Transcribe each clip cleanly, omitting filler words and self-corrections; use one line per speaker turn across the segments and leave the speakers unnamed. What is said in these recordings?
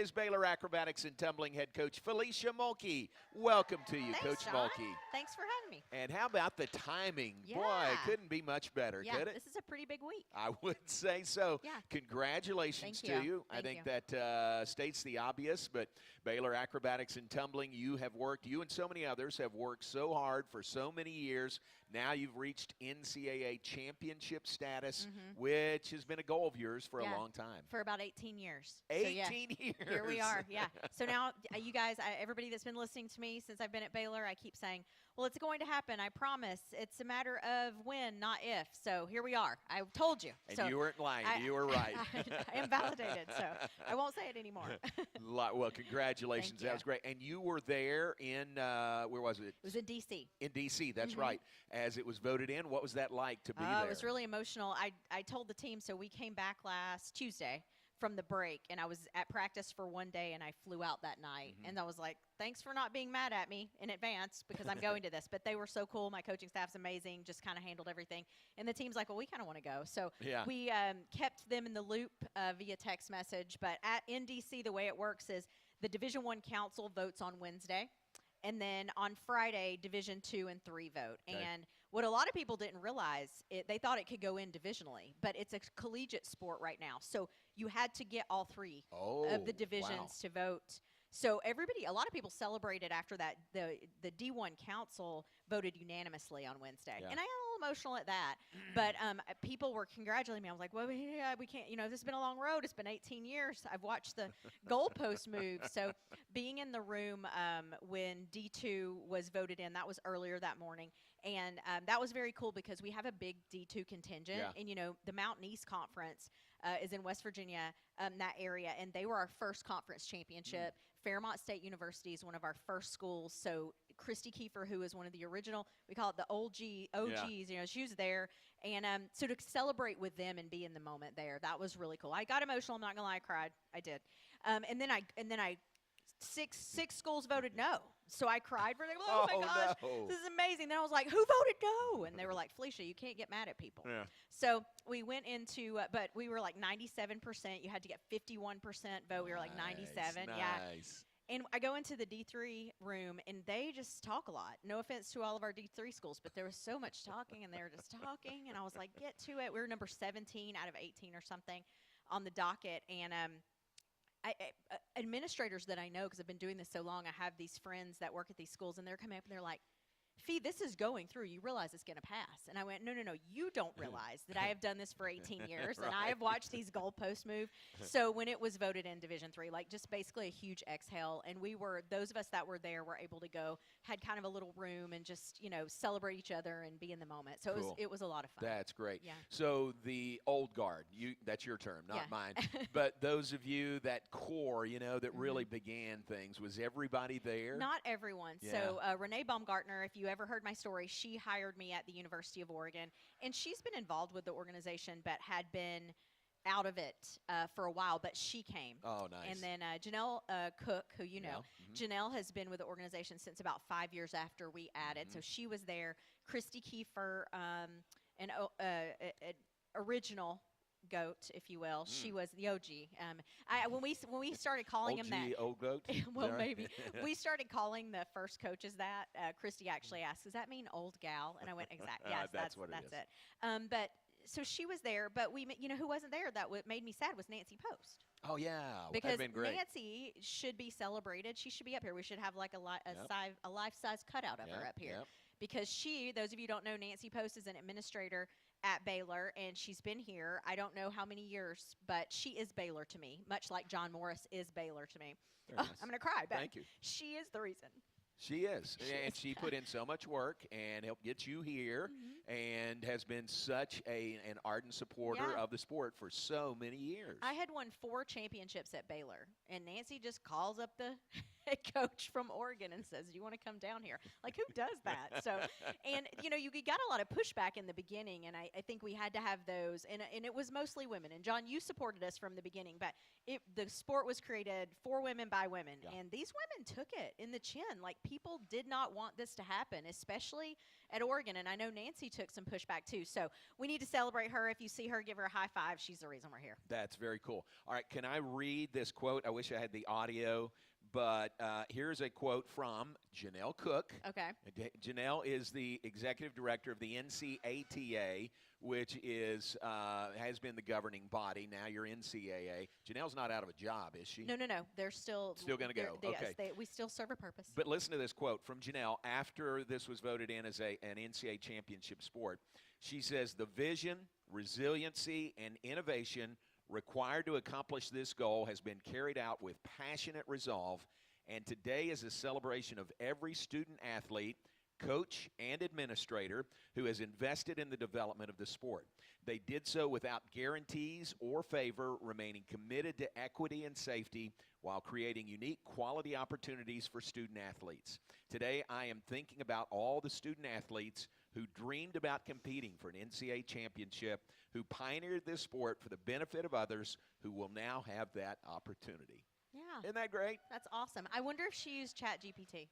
is Baylor Acrobatics and Tumbling head coach Felecia Mulkey. Welcome to you,
Thanks,
Coach
John.
Mulkey.
Thanks for having me.
And how about the timing?
Yeah.
Boy, it couldn't be much better,
Yeah,
could it?
this is a pretty big week.
I would say so.
Yeah.
Congratulations
Thank
to you. I think that states the obvious, but Baylor Acrobatics and Tumbling, you and so many others have worked so hard for so many years. Now you've reached NCAA championship status, which has been a goal of yours for a long time.
For about 18 years.
18 years.
Here we are, yeah. So now, you guys, everybody that's been listening to me since I've been at Baylor, I keep saying, well, it's going to happen, I promise. It's a matter of when, not if. So here we are. I told you.
And
so
you weren't lying. You were right.
I am validated, so I won't say it anymore.
Well, congratulations. That was great. And you were there in, where was it?
It was in D.C.
In D.C., that's right. As it was voted in, what was that like to be there?
It was really emotional. I told the team, so we came back last Tuesday from the break, and I was at practice for one day, and I flew out that night. And I was like, thanks for not being mad at me in advance because I'm going to this. But they were so cool. My coaching staff's amazing, just kind of handled everything. And the team's like, well, we kind of want to go. So we kept them in the loop via text message. But in D.C., the way it works is the Division I Council votes on Wednesday. And then on Friday, Division II and III vote. Okay. And what a lot of people didn't realize, they thought it could go in divisionally, but it's a collegiate sport right now. So you had to get all three of the divisions to vote. So a lot of people celebrated after that. The D1 Council voted unanimously on Wednesday. And I got a little emotional at that. But people were congratulating me. I was like, well, yeah, we can't, this has been a long road. It's been 18 years. I've watched the goalpost move. So being in the room when D2 was voted in, that was earlier that morning. And that was very cool because we have a big D2 contingent. And, the Mountain East Conference is in West Virginia, that area. And they were our first conference championship. Fairmont State University is one of our first schools. So Christy Kiefer, who is one of the original, we call it the OGs, she was there. And so to celebrate with them and be in the moment there, that was really cool. I got emotional. I'm not going to lie, I cried. I did. And then I six schools voted no. So I cried for them. Oh my gosh, this is amazing. Then I was like, who voted no? And they were like, Felecia, you can't get mad at people. So we went into, but we were like 97%. You had to get 51% vote. We were like 97.
Nice.
And I go into the D3 room, and they just talk a lot. No offense to all of our D3 schools, but there was so much talking, and they were just talking. And I was like, get to it. We were number 17 out of 18 or something on the docket. And administrators that I know, because I've been doing this so long, I have these friends that work at these schools, and they're coming up and they're like, Fee, this is going through. You realize it's going to pass. And I went, no, you don't realize that I have done this for 18 years, and I have watched these goalposts move. So when it was voted in Division III, like just basically a huge exhale, and those of us that were there were able to go, had kind of a little room and just, celebrate each other and be in the moment. So it was a lot of fun.
That's great.
Yeah.
So the old guard, that's your term, not mine. But those of you, that core, that really began things, was everybody there?
Not everyone. Yeah. So Renee Baumgartner, if you ever heard my story, she hired me at the University of Oregon, and she's been involved with the organization but had been out of it for a while, but she came. Oh, nice. And then Janelle Cook, who you know, Janelle has been with the organization since about 5 years after we added, so she was there. Christy Kiefer, an original goat, if you will. She was the OG. When we started calling him that,
old goat.
Well, maybe we started calling the first coaches that. Christy actually asked, "Does that mean old gal?" And I went, "Exactly. Yes, that's what it is." But so she was there, but who wasn't there that made me sad was Nancy Post.
Oh yeah,
because
been great.
Nancy should be celebrated. She should be up here. We should have like a life-size cutout of her up here. Because those of you who don't know, Nancy Post is an administrator at Baylor, and she's been here, I don't know how many years, but she is Baylor to me, much like John Morris is Baylor to me. Nice. I'm going to cry, but
thank you.
She is the reason.
She is. And she put in so much work and helped get you here and has been such an ardent supporter of the sport for so many years.
I had won 4 championships at Baylor, and Nancy just calls up the head coach from Oregon and says, "Do you want to come down here?" Like, who does that? So, and, you got a lot of pushback in the beginning, and I think we had to have those, and it was mostly women. And, John, you supported us from the beginning, but the sport was created for women by women, and these women took it in the chin. Like, people did not want this to happen, especially at Oregon, and I know Nancy took some pushback too. So we need to celebrate her. If you see her, give her a high five. She's the reason we're here.
That's very cool. All right, can I read this quote? I wish I had the audio, but here's a quote from Janelle Cook.
Okay.
Janelle is the executive director of the NCATA, which is has been the governing body. Now you're NCAA. Janelle's not out of a job, is she?
No. They're still
going to go. Okay.
Yes, we still serve a purpose.
But listen to this quote from Janelle after this was voted in as an NCAA championship sport. She says, "The vision, resiliency, and innovation required to accomplish this goal has been carried out with passionate resolve, and today is a celebration of every student athlete, coach, and administrator who has invested in the development of the sport. They did so without guarantees or favor, remaining committed to equity and safety while creating unique quality opportunities for student athletes. Today, I am thinking about all the student athletes who dreamed about competing for an NCAA championship, who pioneered this sport for the benefit of others who will now have that opportunity."
Yeah.
Isn't that great?
That's awesome. I wonder if she used ChatGPT.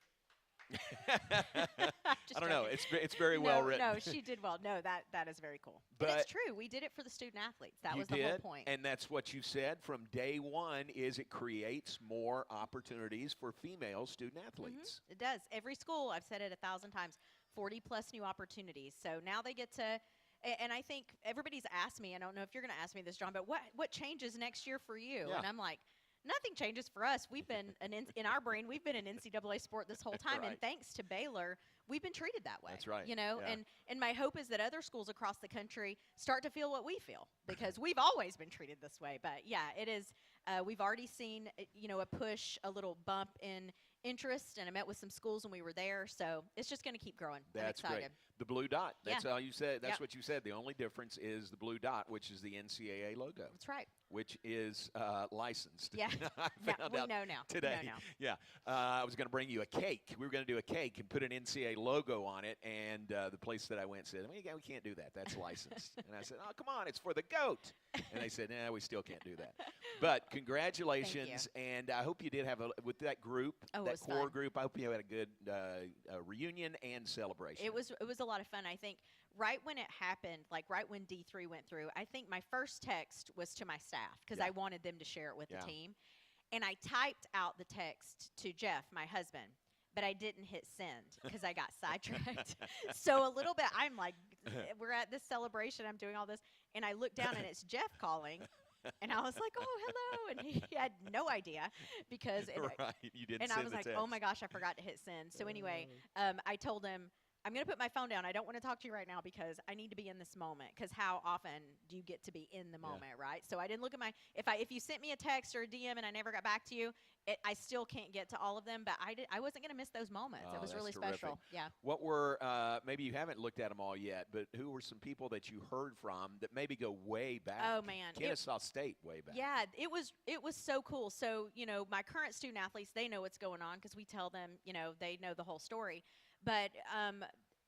I don't know. It's very well written.
No, she did well. No, that is very cool. But it's true. We did it for the student athletes. That was the whole point.
And that's what you said from day one is it creates more opportunities for female student athletes.
It does. Every school, I've said it 1,000 times, 40-plus new opportunities. So now they get to – and I think everybody's asked me – I don't know if you're going to ask me this, John, but what changes next year for you?
Yeah.
And I'm like – nothing changes for us. We've been in our brain. We've been an NCAA sport this whole time,
Right.
and thanks to Baylor, we've been treated that way.
That's right.
You know,
Yeah.
and my hope is that other schools across the country start to feel what we feel because we've always been treated this way. But yeah, it is. We've already seen a push, a little bump in interest, and I met with some schools when we were there. So it's just going to keep growing.
That's
I'm excited.
great. The blue dot. That's all you said. That's
Yep.
what you said. The only difference is the blue dot, which is the NCAA logo.
That's right.
Which is licensed.
Yeah.
I found out
we know now.
today.
We know now.
Yeah. I was going to bring you a cake. We were going to do a cake and put an NCAA logo on it, and the place that I went said, we can't do that. That's licensed. And I said, oh, come on, it's for the GOAT. And they said, nah, we still can't do that. But congratulations, and I hope you did have with that group, that core
fun.
group, I hope you had a good reunion and celebration.
It was a lot of fun. I think right when it happened, like right when D3 went through, I think my first text was to my staff because I wanted them to share it with the team. And I typed out the text to Jeff, my husband, but I didn't hit send because I got sidetracked. So a little bit, I'm like, we're at this celebration, I'm doing all this, and I look down and it's Jeff calling. And I was like, oh, hello. And he had no idea because
you didn't
and
send
I was
the
like,
text.
oh, my gosh, I forgot to hit send. So anyway, I told him, I'm going to put my phone down. I don't want to talk to you right now because I need to be in this moment because how often do you get to be in the moment, right? So I didn't look at my – if you sent me a text or a DM and I never got back to you, I still can't get to all of them. But I wasn't going to miss those moments.
Oh,
it was really
terrific.
special. Yeah.
What were maybe you haven't looked at them all yet, but who were some people that you heard from that maybe go way back?
Oh, man.
Kennesaw State way back.
Yeah, it was so cool. So, my current student athletes, they know what's going on because we tell them, they know the whole story. But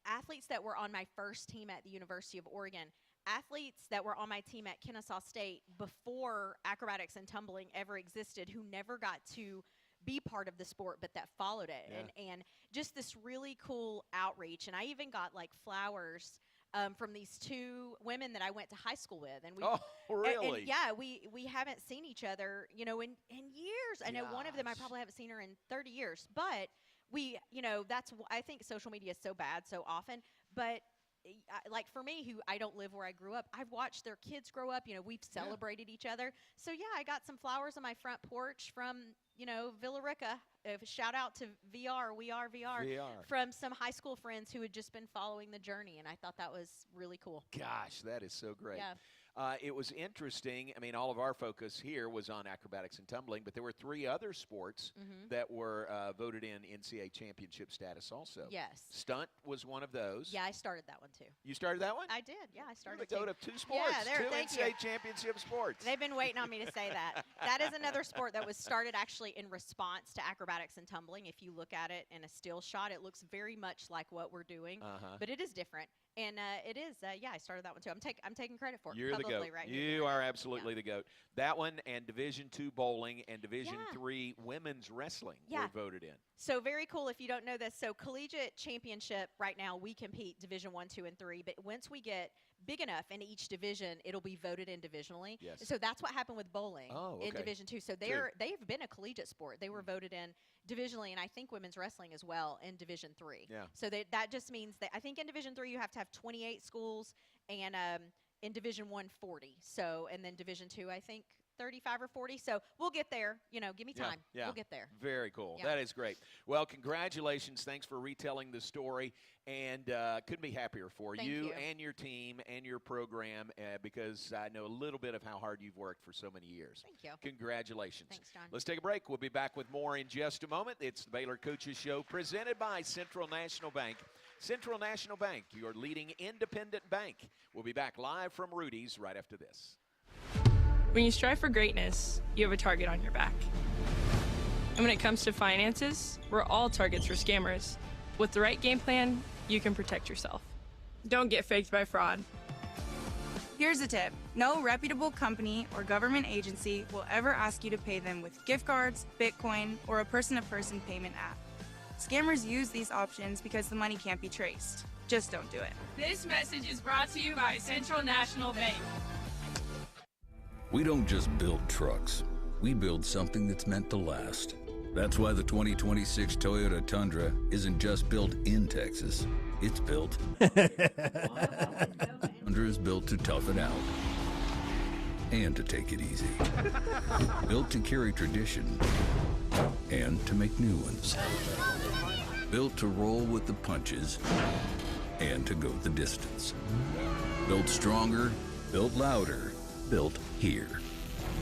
athletes that were on my first team at the University of Oregon, athletes that were on my team at Kennesaw State before acrobatics and tumbling ever existed who never got to be part of the sport but that followed it. And just this really cool outreach. And I even got like flowers from these two women that I went to high school with. And we,
really?
And yeah, we haven't seen each other, in years. I know one of them I probably haven't seen her in 30 years. But we, I think social media is so bad so often. But like for me, who I don't live where I grew up, I've watched their kids grow up. We've celebrated each other. So yeah, I got some flowers on my front porch from Villa Rica. Shout out to VR, We Are VR, from some high school friends who had just been following the journey, and I thought that was really cool.
Gosh, that is so great.
Yeah.
It was interesting. I mean, all of our focus here was on acrobatics and tumbling, but there were 3 other sports that were voted in NCAA championship status also.
Yes.
Stunt was one of those.
Yeah, I started that one too.
You started that one?
I did. Yeah, I started
You're the goat of 2 sports.
Yeah,
two
thank
NCAA
you.
championship sports.
They've been waiting on me to say that. That is another sport that was started actually in response to acrobatics and tumbling. If you look at it in a still shot, it looks very much like what we're doing, but it is different. And it is, I started that one too. I'm taking credit for it.
You're the GOAT.
Right,
you are absolutely the GOAT. That one and Division II bowling and Division III women's wrestling were voted in.
So very cool if you don't know this. So collegiate championship right now, we compete Division I, II, and III. But once we get big enough in each division, it'll be voted in divisionally.
Yes.
So that's what happened with bowling in Division II. So they've been a collegiate sport. They were voted in divisionally, and I think women's wrestling as well in Division III.
Yeah.
So that just means that I think in Division III you have to have 28 schools, and in Division I, 40. So, and then Division II, I think 35 or 40. So we'll get there. You know, give me time.
Yeah.
We'll get there.
Very cool.
Yeah.
That is great. Well, congratulations. Thanks for retelling the story. And couldn't be happier for you and your team and your program because I know a little bit of how hard you've worked for so many years.
Thank you.
Congratulations.
Thanks, John.
Let's take a break. We'll be back with more in just a moment. It's the Baylor Coaches Show presented by Central National Bank. Central National Bank, your leading independent bank. We'll be back live from Rudy's right after this.
When you strive for greatness, you have a target on your back. And when it comes to finances, we're all targets for scammers. With the right game plan, you can protect yourself. Don't get faked by fraud.
Here's a tip. No reputable company or government agency will ever ask you to pay them with gift cards, Bitcoin, or a person-to-person payment app. Scammers use these options because the money can't be traced. Just don't do it.
This message is brought to you by Central National Bank.
We don't just build trucks. We build something that's meant to last. That's why the 2026 Toyota Tundra isn't just built in Texas. It's built. Tundra is built to tough it out and to take it easy. Built to carry tradition and to make new ones. Built to roll with the punches and to go the distance. Built stronger, built louder, built here.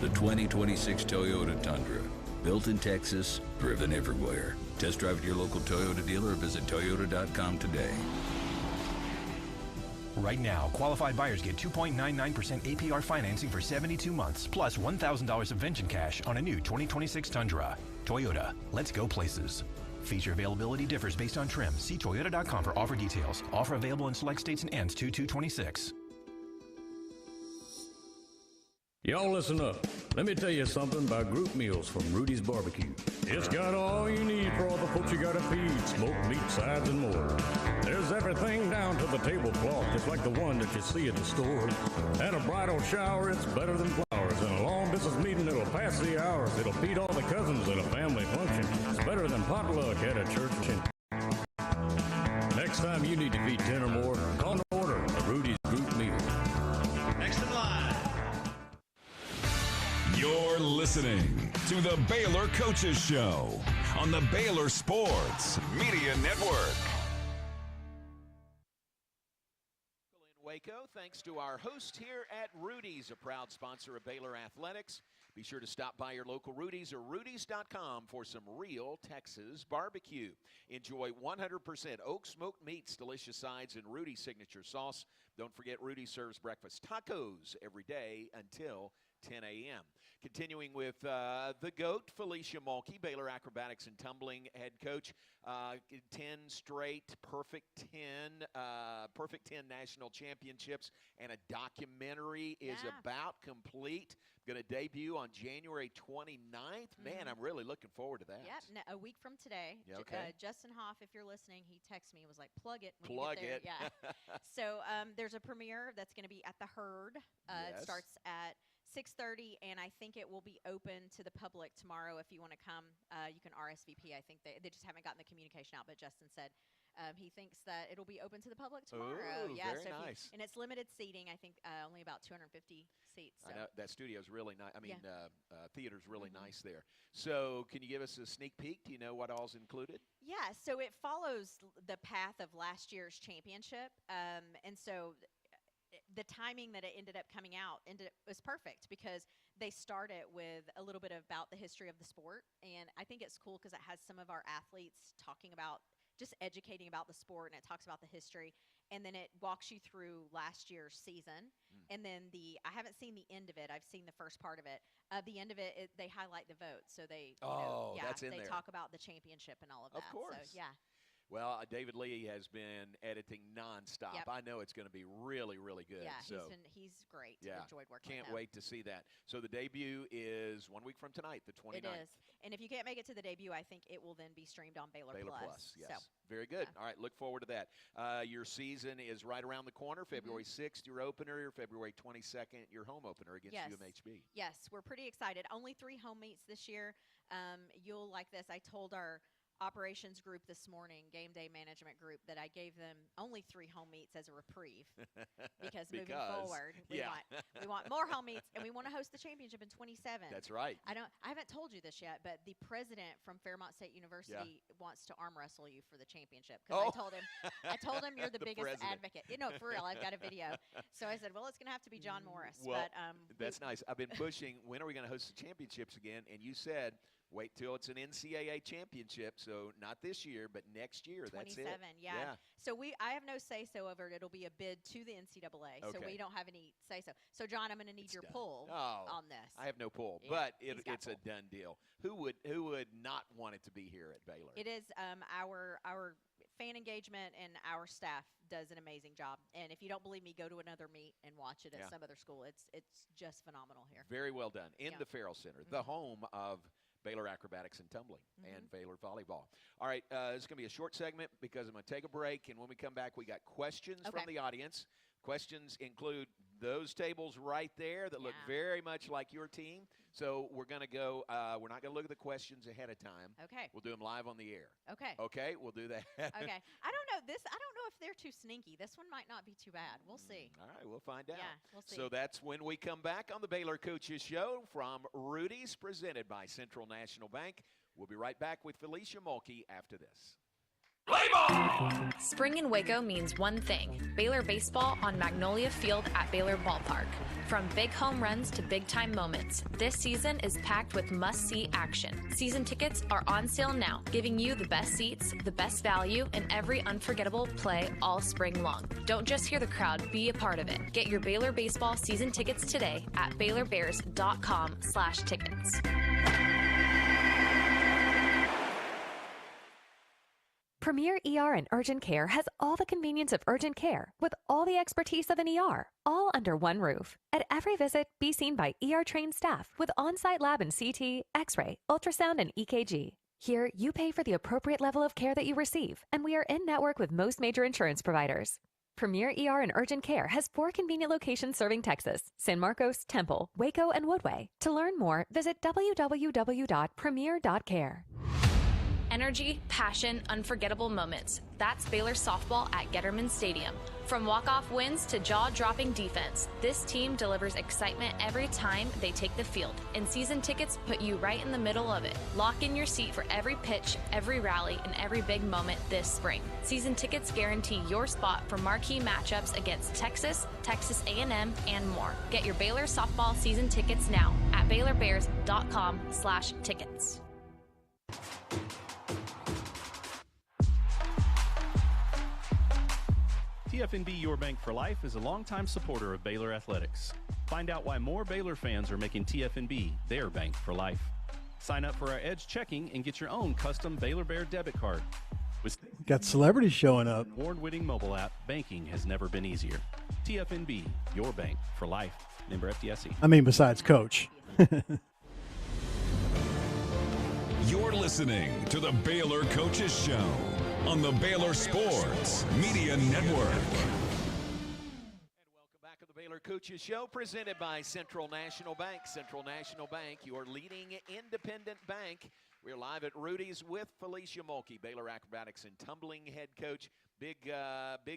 The 2026 Toyota Tundra. Built in Texas, driven everywhere. Test drive at your local Toyota dealer or visit Toyota.com today.
Right now, qualified buyers get 2.99% APR financing for 72 months, plus $1,000 subvention cash on a new 2026 Tundra. Toyota, let's go places. Feature availability differs based on trim. See Toyota.com for offer details. Offer available in select states and ends 2/2/26.
Y'all listen up. Let me tell you something about group meals from Rudy's Barbecue. It's got all you need for all the folks you gotta feed. Smoked meat, sides, and more. There's everything down to the tablecloth, just like the one that you see at the store. At a bridal shower, it's better than flowers. And a long business meeting, it'll pass the hours. It'll beat all the cousins at a family function. It's better than potluck at a church. Next time you need to feed 10 or more, call an order of Rudy's Group Meal.
Next in line.
You're listening to the Baylor Coaches Show on the Baylor Sports Media Network.
In Waco, thanks to our host here at Rudy's, a proud sponsor of Baylor Athletics. Be sure to stop by your local Rudy's or Rudy's.com for some real Texas barbecue. Enjoy 100% oak smoked meats, delicious sides, and Rudy's signature sauce. Don't forget Rudy's serves breakfast tacos every day until 10 a.m. Continuing with the GOAT, Felecia Mulkey, Baylor Acrobatics and Tumbling head coach. 10 straight perfect 10 national championships, and a documentary is about complete. Going to debut on January 29th. Man, I'm really looking forward to that.
Yep, a week from today.
Okay.
Justin Hoff, if you're listening, he texted me and was like, plug it when
Plug
you get there.
it.
Yeah. So there's a premiere that's going to be at the Herd. It starts at 6:30, and I think it will be open to the public tomorrow. If you want to come, you can RSVP. I think they just haven't gotten the communication out, but Justin said he thinks that it'll be open to the public tomorrow.
Ooh,
yeah,
very nice.
and it's limited seating. I think only about 250 seats. So.
I know that studio's really nice. I mean, theater's really nice there. So can you give us a sneak peek? Do you know what all's included?
Yeah, so it follows the path of last year's championship, and so the timing that it ended up coming out was perfect because they start it with a little bit about the history of the sport, and I think it's cool because it has some of our athletes talking about just educating about the sport, and it talks about the history, and then it walks you through last year's season, and then I haven't seen the end of it. I've seen the first part of it. The end of it, they highlight the votes, so they
that's in
they
there.
talk about the championship and all of that.
Of course.
So, yeah.
Well, David Lee has been editing nonstop.
Yep.
I know it's going to be really, really good.
Yeah,
so,
he's great.
yeah,
Enjoyed working
can't
with him.
wait to see that. So the debut is 1 week from tonight, the 29th.
It is. And if you can't make it to the debut, I think it will then be streamed on Baylor Plus.
Yes.
So,
very good.
yeah.
All right, look forward to that. Your season is right around the corner. February 6th, your opener. February 22nd, your home opener against UMHB.
Yes, we're pretty excited. Only 3 home meets this year. You'll like this. I told our operations group this morning, game day management group, that I gave them only 3 home meets as a reprieve because moving forward, we want more home meets, and we want to host the championship in 27.
That's right.
I haven't told you this yet, but the president from Fairmont State University wants to arm wrestle you for the championship because I told him you're the biggest
president.
advocate. For real, I've got a video. So I said, well, it's going to have to be John Morris.
Well,
but
that's nice. I've been pushing, when are we going to host the championships again? And you said, wait till it's an NCAA championship. So not this year, but next year.
27,
that's it.
yeah. So I have no say-so over it. It'll be a bid to the NCAA, so we don't have any say-so. So, John, I'm going to need your pull on this.
I have no pull,
Yeah,
but
he's got
it's a
pull.
done deal. Who would not want it to be here at Baylor?
It is our fan engagement and our staff does an amazing job. And if you don't believe me, go to another meet and watch it at some other school. It's just phenomenal here.
Very well done. In the Farrell Center, the home of Baylor Acrobatics and Tumbling and Baylor Volleyball. All right, this is going to be a short segment because I'm going to take a break, and when we come back, we got questions from the audience. Questions include those tables right there that look very much like your team. So we're going to go, we're not going to look at the questions ahead of time.
Okay.
We'll do them live on the air.
Okay.
Okay, we'll do that.
Okay. I don't know if they're too sneaky. This one might not be too bad. We'll see.
All right, we'll find out.
Yeah, we'll see.
So that's when we come back on the Baylor Coaches Show from Rudy's, presented by Central National Bank. We'll be right back with Felecia Mulkey after this.
Spring in Waco means one thing: Baylor baseball on Magnolia Field at Baylor Ballpark. From big home runs to big-time moments, this season is packed with must-see action. Season tickets are on sale now, giving you the best seats, the best value, and every unforgettable play all spring long. Don't just hear the crowd, be a part of it. Get your Baylor baseball season tickets today at BaylorBears.com/tickets.
Premier ER and Urgent Care has all the convenience of urgent care with all the expertise of an ER, all under one roof. At every visit, be seen by ER-trained staff with on-site lab and CT, X-ray, ultrasound, and EKG. Here, you pay for the appropriate level of care that you receive, and we are in-network with most major insurance providers. Premier ER and Urgent Care has 4 convenient locations serving Texas: San Marcos, Temple, Waco, and Woodway. To learn more, visit www.premier.care.
Energy, passion, unforgettable moments. That's Baylor softball at Getterman Stadium. From walk-off wins to jaw-dropping defense, this team delivers excitement every time they take the field, and season tickets put you right in the middle of it. Lock in your seat for every pitch, every rally, and every big moment this spring. Season tickets guarantee your spot for marquee matchups against Texas, Texas A&M, and more. Get your Baylor softball season tickets now at BaylorBears.com/tickets.
TFNB Your Bank for Life is a longtime supporter of Baylor Athletics. Find out why more Baylor fans are making TFNB their bank for life. Sign up for our Edge checking and get your own custom Baylor Bear debit card. With
got celebrities showing up.
Award-winning mobile app, banking has never been easier. TFNB, your bank for life. Member FDIC.
I mean, besides Coach.
You're listening to the Baylor Coaches Show on the Baylor Sports Media Network.
And welcome back to the Baylor Coaches Show, presented by Central National Bank. Central National Bank, your leading independent bank. We're live at Rudy's with Felecia Mulkey, Baylor Acrobatics and Tumbling head coach. Big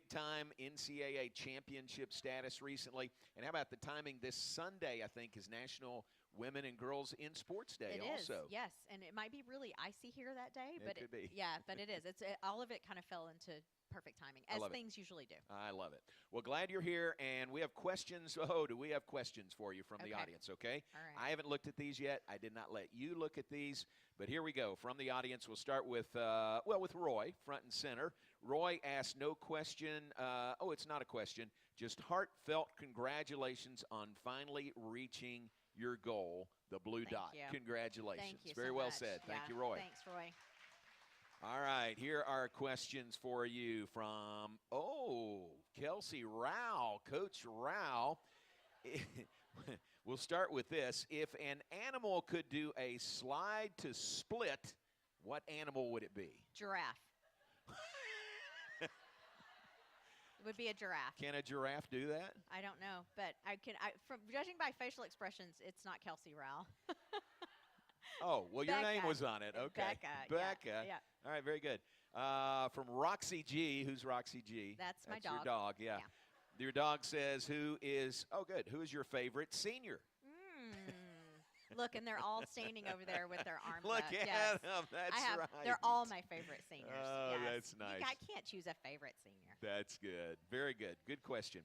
time NCAA championship status recently. And how about the timing? This Sunday, I think, is National Women and Girls in Sports Day.
It
also.
is, yes, and it might be really icy here that day, but
it could be.
Yeah, but it is. All of it kind of fell into perfect timing, as things usually do.
I love it. Well, glad you're here, and we have questions. Oh, do we have questions for you from the audience? Okay.
All right.
I haven't looked at these yet. I did not let you look at these, but here we go from the audience. We'll start with with Roy, front and center. Roy asked no question. It's not a question. Just heartfelt congratulations on finally reaching your goal, the blue dot.
You.
Congratulations.
Thank you
Very
so
well
much.
said. Thank
Yeah,
you, Roy.
Thanks, Roy.
All right, here are questions for you from, Kelsey Rao, Coach Rao. We'll start with this. If an animal could do a slide to split, what animal would it be?
Giraffe. It would be a giraffe.
Can a giraffe do that?
I don't know, but from judging by facial expressions, it's not Kelsey Rao.
Oh, well, your name
Becca.
was on it. Okay.
Becca. Yeah.
All right, very good. From Roxy G. Who's Roxy G?
That's my
your
dog.
dog, yeah. Your dog says, who is your favorite senior?
Look, and they're all standing over there with their arms
Look
up.
at them. That's right.
They're all my favorite seniors.
Oh,
yes.
that's nice.
I can't choose a favorite senior.
That's good. Very good. Good question.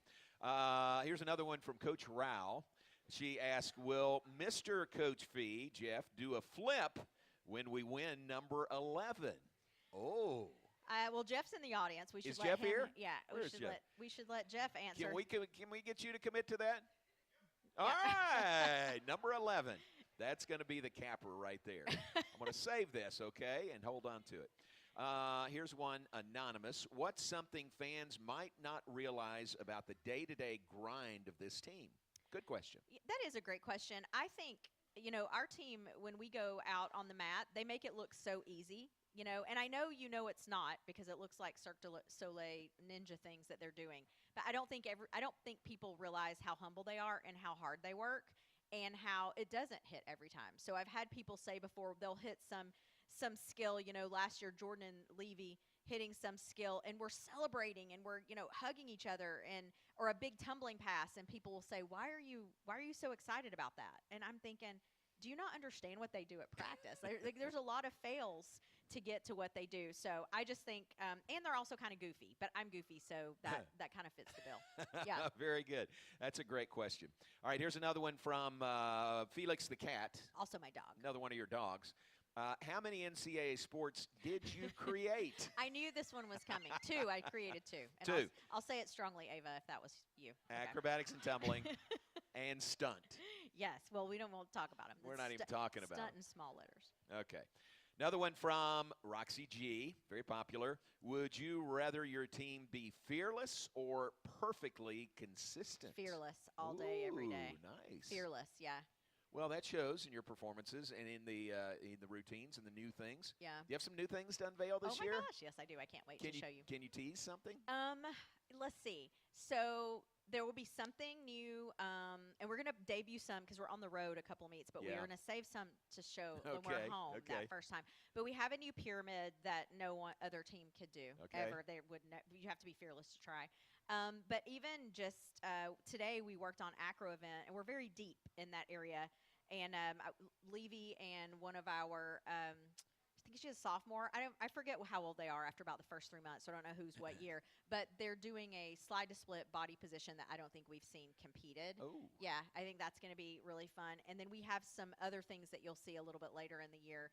Here's another one from Coach Rao. She asked, will Mr. Coach Fee, Jeff, do a flip when we win number 11? Oh.
Well, Jeff's in the audience. We should
Is
let
Jeff
him,
here?
Yeah.
Where's Jeff?
We should let Jeff answer.
Can we get you to commit to that? All right, number 11. That's going to be the capper right there. I'm going to save this, okay, and hold on to it. Here's one, anonymous. What's something fans might not realize about the day-to-day grind of this team? Good question.
That is a great question. I think, our team, when we go out on the mat, they make it look so easy, and I know it's not because it looks like Cirque du Soleil ninja things that they're doing. But I don't think people realize how humble they are and how hard they work and how it doesn't hit every time. So I've had people say before they'll hit some skill, last year Jordan and Levy hitting some skill and we're celebrating and we're, hugging each other or a big tumbling pass and people will say, why are you so excited about that? And I'm thinking, do you not understand what they do at practice? There's a lot of fails to get to what they do. So I just think, and they're also kind of goofy, but I'm goofy, so that kind of fits the bill. Yeah.
Very good. That's a great question. All right, here's another one from Felix the cat.
Also my dog.
Another one of your dogs. How many NCAA sports did you create?
I knew this one was coming. 2. I created 2. And
Two.
I'll say it strongly, Ava, if that was you. Okay.
Acrobatics and tumbling and stunt.
Yes. Well, we won't talk about them.
We're not even talking about
stunt
them.
in small letters.
Okay. Another one from Roxy G, very popular. Would you rather your team be fearless or perfectly consistent?
Fearless all day, every day.
Nice.
Fearless, yeah.
Well, that shows in your performances and in the routines and the new things.
Yeah.
Do you have some new things to unveil this year?
Oh my gosh, yes I do. I can't wait to show you.
Can you tease something?
Let's see. So there will be something new, and we're going to debut some because we're on the road a couple meets, but we're going to save some to show when we're home that first time. But we have a new pyramid that no one other team could do ever. They would you have to be fearless to try. But even just today we worked on acro event, and we're very deep in that area. And Levy and one of our I think she's a sophomore. I forget how old they are after about the first 3 months, so I don't know who's what year. But they're doing a slide to split body position that I don't think we've seen competed.
Oh.
Yeah, I think that's going to be really fun. And then we have some other things that you'll see a little bit later in the year.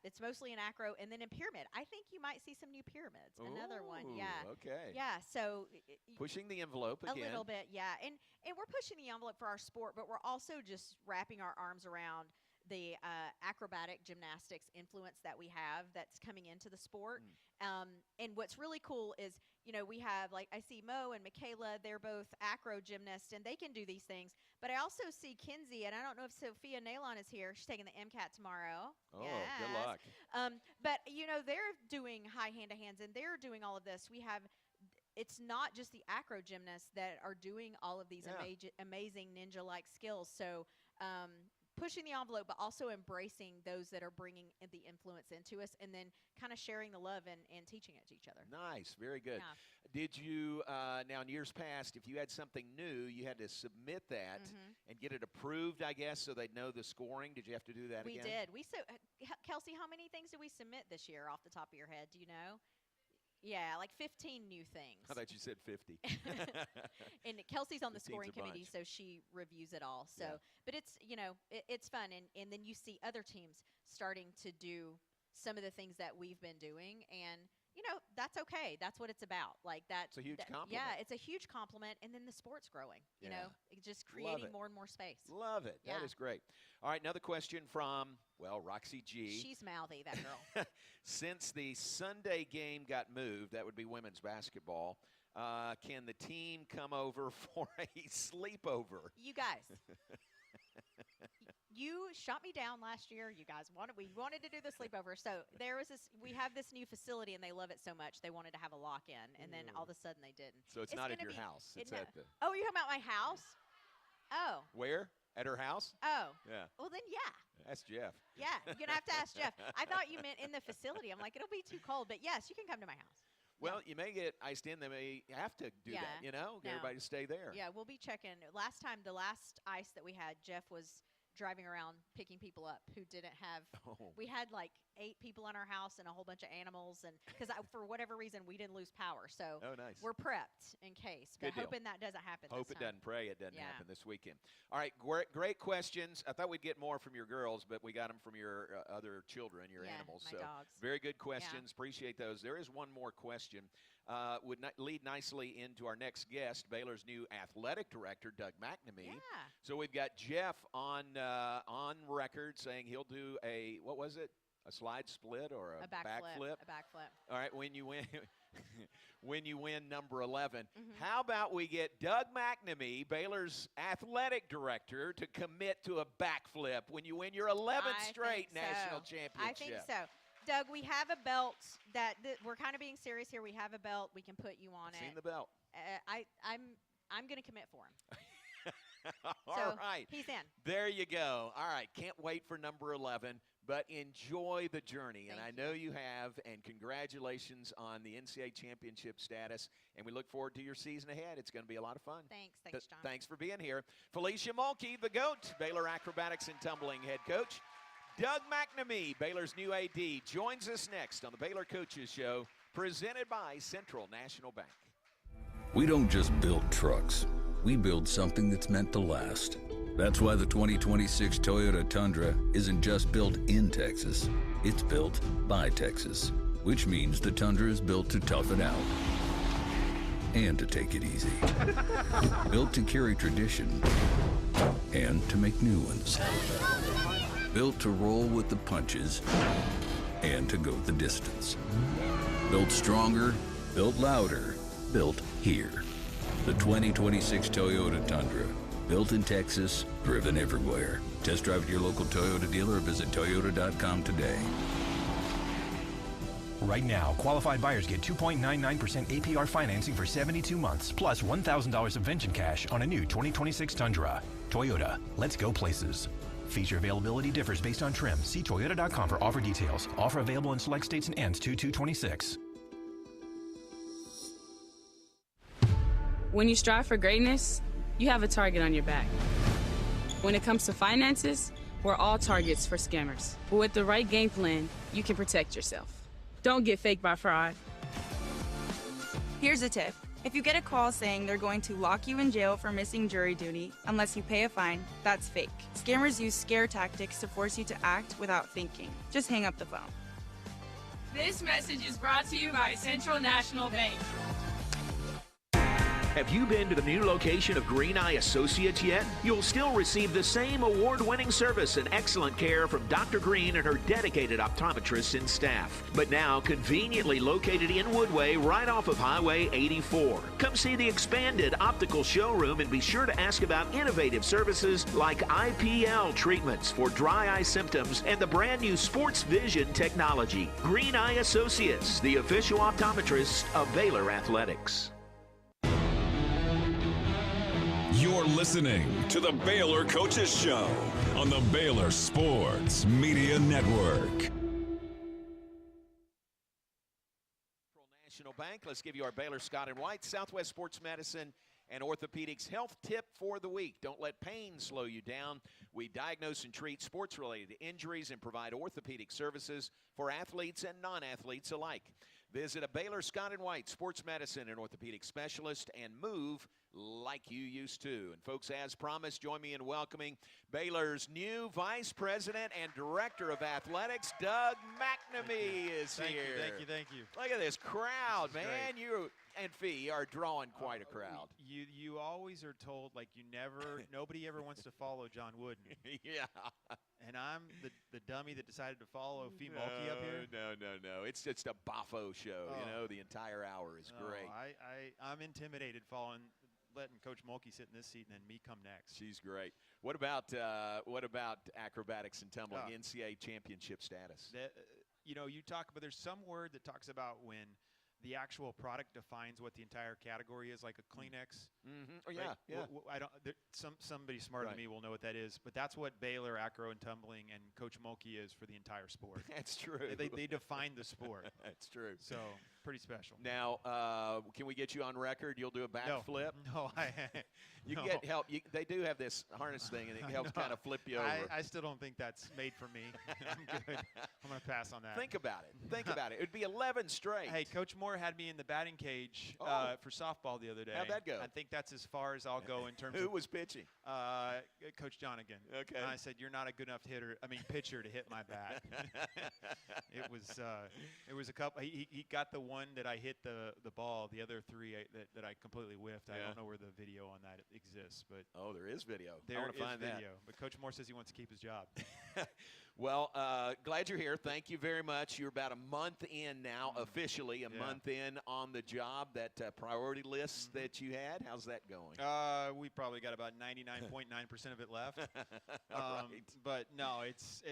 It's mostly in acro and then in pyramid. I think you might see some new pyramids. Another one, yeah.
Okay.
Yeah, so
pushing the envelope again.
A little bit, yeah. And we're pushing the envelope for our sport, but we're also just wrapping our arms around the acrobatic gymnastics influence that we have that's coming into the sport. And what's really cool is, we have, like, I see Mo and Michaela, they're both acro gymnasts, and they can do these things. But I also see Kinsey, and I don't know if Sophia Nalon is here. She's taking the MCAT tomorrow.
Oh, good luck.
But, they're doing high hand-to-hands, and they're doing all of this. It's not just the acro gymnasts that are doing all of these amazing ninja-like skills. So, pushing the envelope, but also embracing those that are bringing the influence into us, and then kind of sharing the love and teaching it to each other.
Nice. Very good.
Yeah.
Did you, now in years past, if you had something new, you had to submit that and get it approved, I guess, so they'd know the scoring? Did you have to do that again?
We did. Kelsey, how many things did we submit this year off the top of your head? Do you know? Yeah, like 15 new things.
I thought you said 50.
And Kelsey's on the
15's
scoring
a
committee,
bunch.
so she reviews it all. So, but it's it's fun, and then you see other teams starting to do some of the things that we've been doing, and that's okay. That's what it's about. Like that.
It's a huge compliment.
Yeah, it's a huge compliment. And then the sport's growing, it's just creating more and more space.
Love it.
Yeah.
That is great. All right, another question from, Roxy G.
She's mouthy, that girl.
Since the Sunday game got moved, that would be women's basketball, can the team come over for a sleepover?
You guys. You shot me down last year. You guys we wanted to do the sleepover. So we have this new facility and they love it so much they wanted to have a lock-in, and then all of a sudden they didn't.
So it's not at your house. It's at the.
Oh, you're talking about my house? Oh.
Where? At her house?
Oh.
Yeah.
Well then, yeah.
That's Jeff.
Yeah, you're gonna have to ask Jeff. I thought you meant in the facility. I'm like, it'll be too cold, but yes, you can come to my house.
Well, you may get iced in. They may have to do that. Get everybody to stay there.
Yeah, we'll be checking. The last ice that we had, Jeff was driving around picking people up who didn't have. We had like 8 people in our house and a whole bunch of animals, and because for whatever reason we didn't lose power, so
nice.
We're prepped in case. But hoping that doesn't happen.
Hope
this
it
time.
doesn't. Pray it doesn't happen this weekend. All right, great questions. I thought we'd get more from your girls, but we got them from your other children, your animals.
My dogs.
Very good questions. Appreciate those. There is one more question. Would lead nicely into our next guest, Baylor's new athletic director, Doug McNamee.
Yeah.
So we've got Jeff on record saying he'll do a slide split or a backflip?
A backflip.
All right, when you win, when you win number 11. How about we get Doug McNamee, Baylor's athletic director, to commit to a backflip when you win your 11th straight national championship?
I think so. Doug, we have a belt that we're kind of being serious here. We have a belt. We can put you on it.
Seen the belt.
I'm going to commit for him.
All right.
He's in.
There you go. All right. Can't wait for number 11, but enjoy the journey. And I know you have, and congratulations on the NCAA championship status. And we look forward to your season ahead. It's going to be a lot of fun.
Thanks. Thanks, John.
Thanks for being here. Felecia Mulkey, the GOAT, Baylor Acrobatics and Tumbling head coach. Doug McNamee, Baylor's new AD, joins us next on the Baylor Coaches Show, presented by Central National Bank.
We don't just build trucks. We build something that's meant to last. That's why the 2026 Toyota Tundra isn't just built in Texas. It's built by Texas, which means the Tundra is built to tough it out and to take it easy. Built to carry tradition and to make new ones. Built to roll with the punches and to go the distance. Built stronger, built louder, built here. The 2026 Toyota Tundra. Built in Texas, driven everywhere. Test drive at your local Toyota dealer or visit toyota.com today.
Right now, qualified buyers get 2.99% APR financing for 72 months, plus $1,000 subvention cash on a new 2026 Tundra. Toyota, let's go places. Feature availability differs based on trim. See toyota.com for offer details. Offer available in select states and ends 2/2/26.
When you strive for greatness, you have a target on your back. When it comes to finances, we're all targets for scammers. But with the right game plan, you can protect yourself. Don't get faked by fraud.
Here's a tip. If you get a call saying they're going to lock you in jail for missing jury duty unless you pay a fine, that's fake. Scammers use scare tactics to force you to act without thinking. Just hang up the phone.
This message is brought to you by Central National Bank.
Have you been to the new location of Green Eye Associates yet? You'll still receive the same award-winning service and excellent care from Dr. Green and her dedicated optometrists and staff. But now conveniently located in Woodway, right off of Highway 84. Come see the expanded optical showroom and be sure to ask about innovative services like IPL treatments for dry eye symptoms and the brand new sports vision technology. Green Eye Associates, the official optometrist of Baylor Athletics.
You're listening to the Baylor Coaches Show on the Baylor Sports Media Network.
National Bank. Let's give you our Baylor Scott and White Southwest Sports Medicine and Orthopedics health tip for the week. Don't let pain slow you down. We diagnose and treat sports-related injuries and provide orthopedic services for athletes and non-athletes alike. Visit a Baylor Scott & White sports medicine and orthopedic specialist and move like you used to. And folks, as promised, join me in welcoming Baylor's new Vice President and Director of Athletics, Doug McNamee is here.
Thank you.
Look at this crowd,
This is
man.
great.
You and Fee are drawing quite a crowd.
You always are told, like, nobody ever wants to follow John Wooden.
Yeah.
And I'm the dummy that decided to follow Fee Mulkey up here.
No. It's just a boffo show, the entire hour is great.
I'm intimidated letting Coach Mulkey sit in this seat and then me come next.
She's great. What about acrobatics and tumbling, NCAA championship status?
You talk about, there's some word that talks about when the actual product defines what the entire category is, like a Kleenex.
Mm-hmm. Oh,
right?
yeah.
I don't. Somebody smarter than me will know what that is, but that's what Baylor acro and tumbling and Coach Mulkey is for the entire sport.
That's true.
They define the sport.
That's true.
So pretty special.
Now, can we get you on record? You'll do a backflip?
No,
you can get help. They do have this harness thing, and it helps kind of flip you over.
I still don't think that's made for me. I'm good. I'm going to pass on that.
Think about it. It would be 11 straight.
Hey, Coach Moore had me in the batting cage for softball the other day.
How'd that go?
I think that's as far as I'll go in terms
Who
of
was pitching?
Coach Jonigan.
Okay.
And I said, you're not a good enough pitcher to hit my bat. It was a couple. He got the one that I hit the ball. The other three that I completely whiffed. I don't know where the video on that exists, but
there is video.
There
I want to find
video.
that.
But Coach Moore says he wants to keep his job.
Well, glad you're here. Thank you very much. You're about a month in now, officially, a month in on the job. That priority list that you had, how's that going?
We probably got about 99.9% of it left.
Right.
But no, it's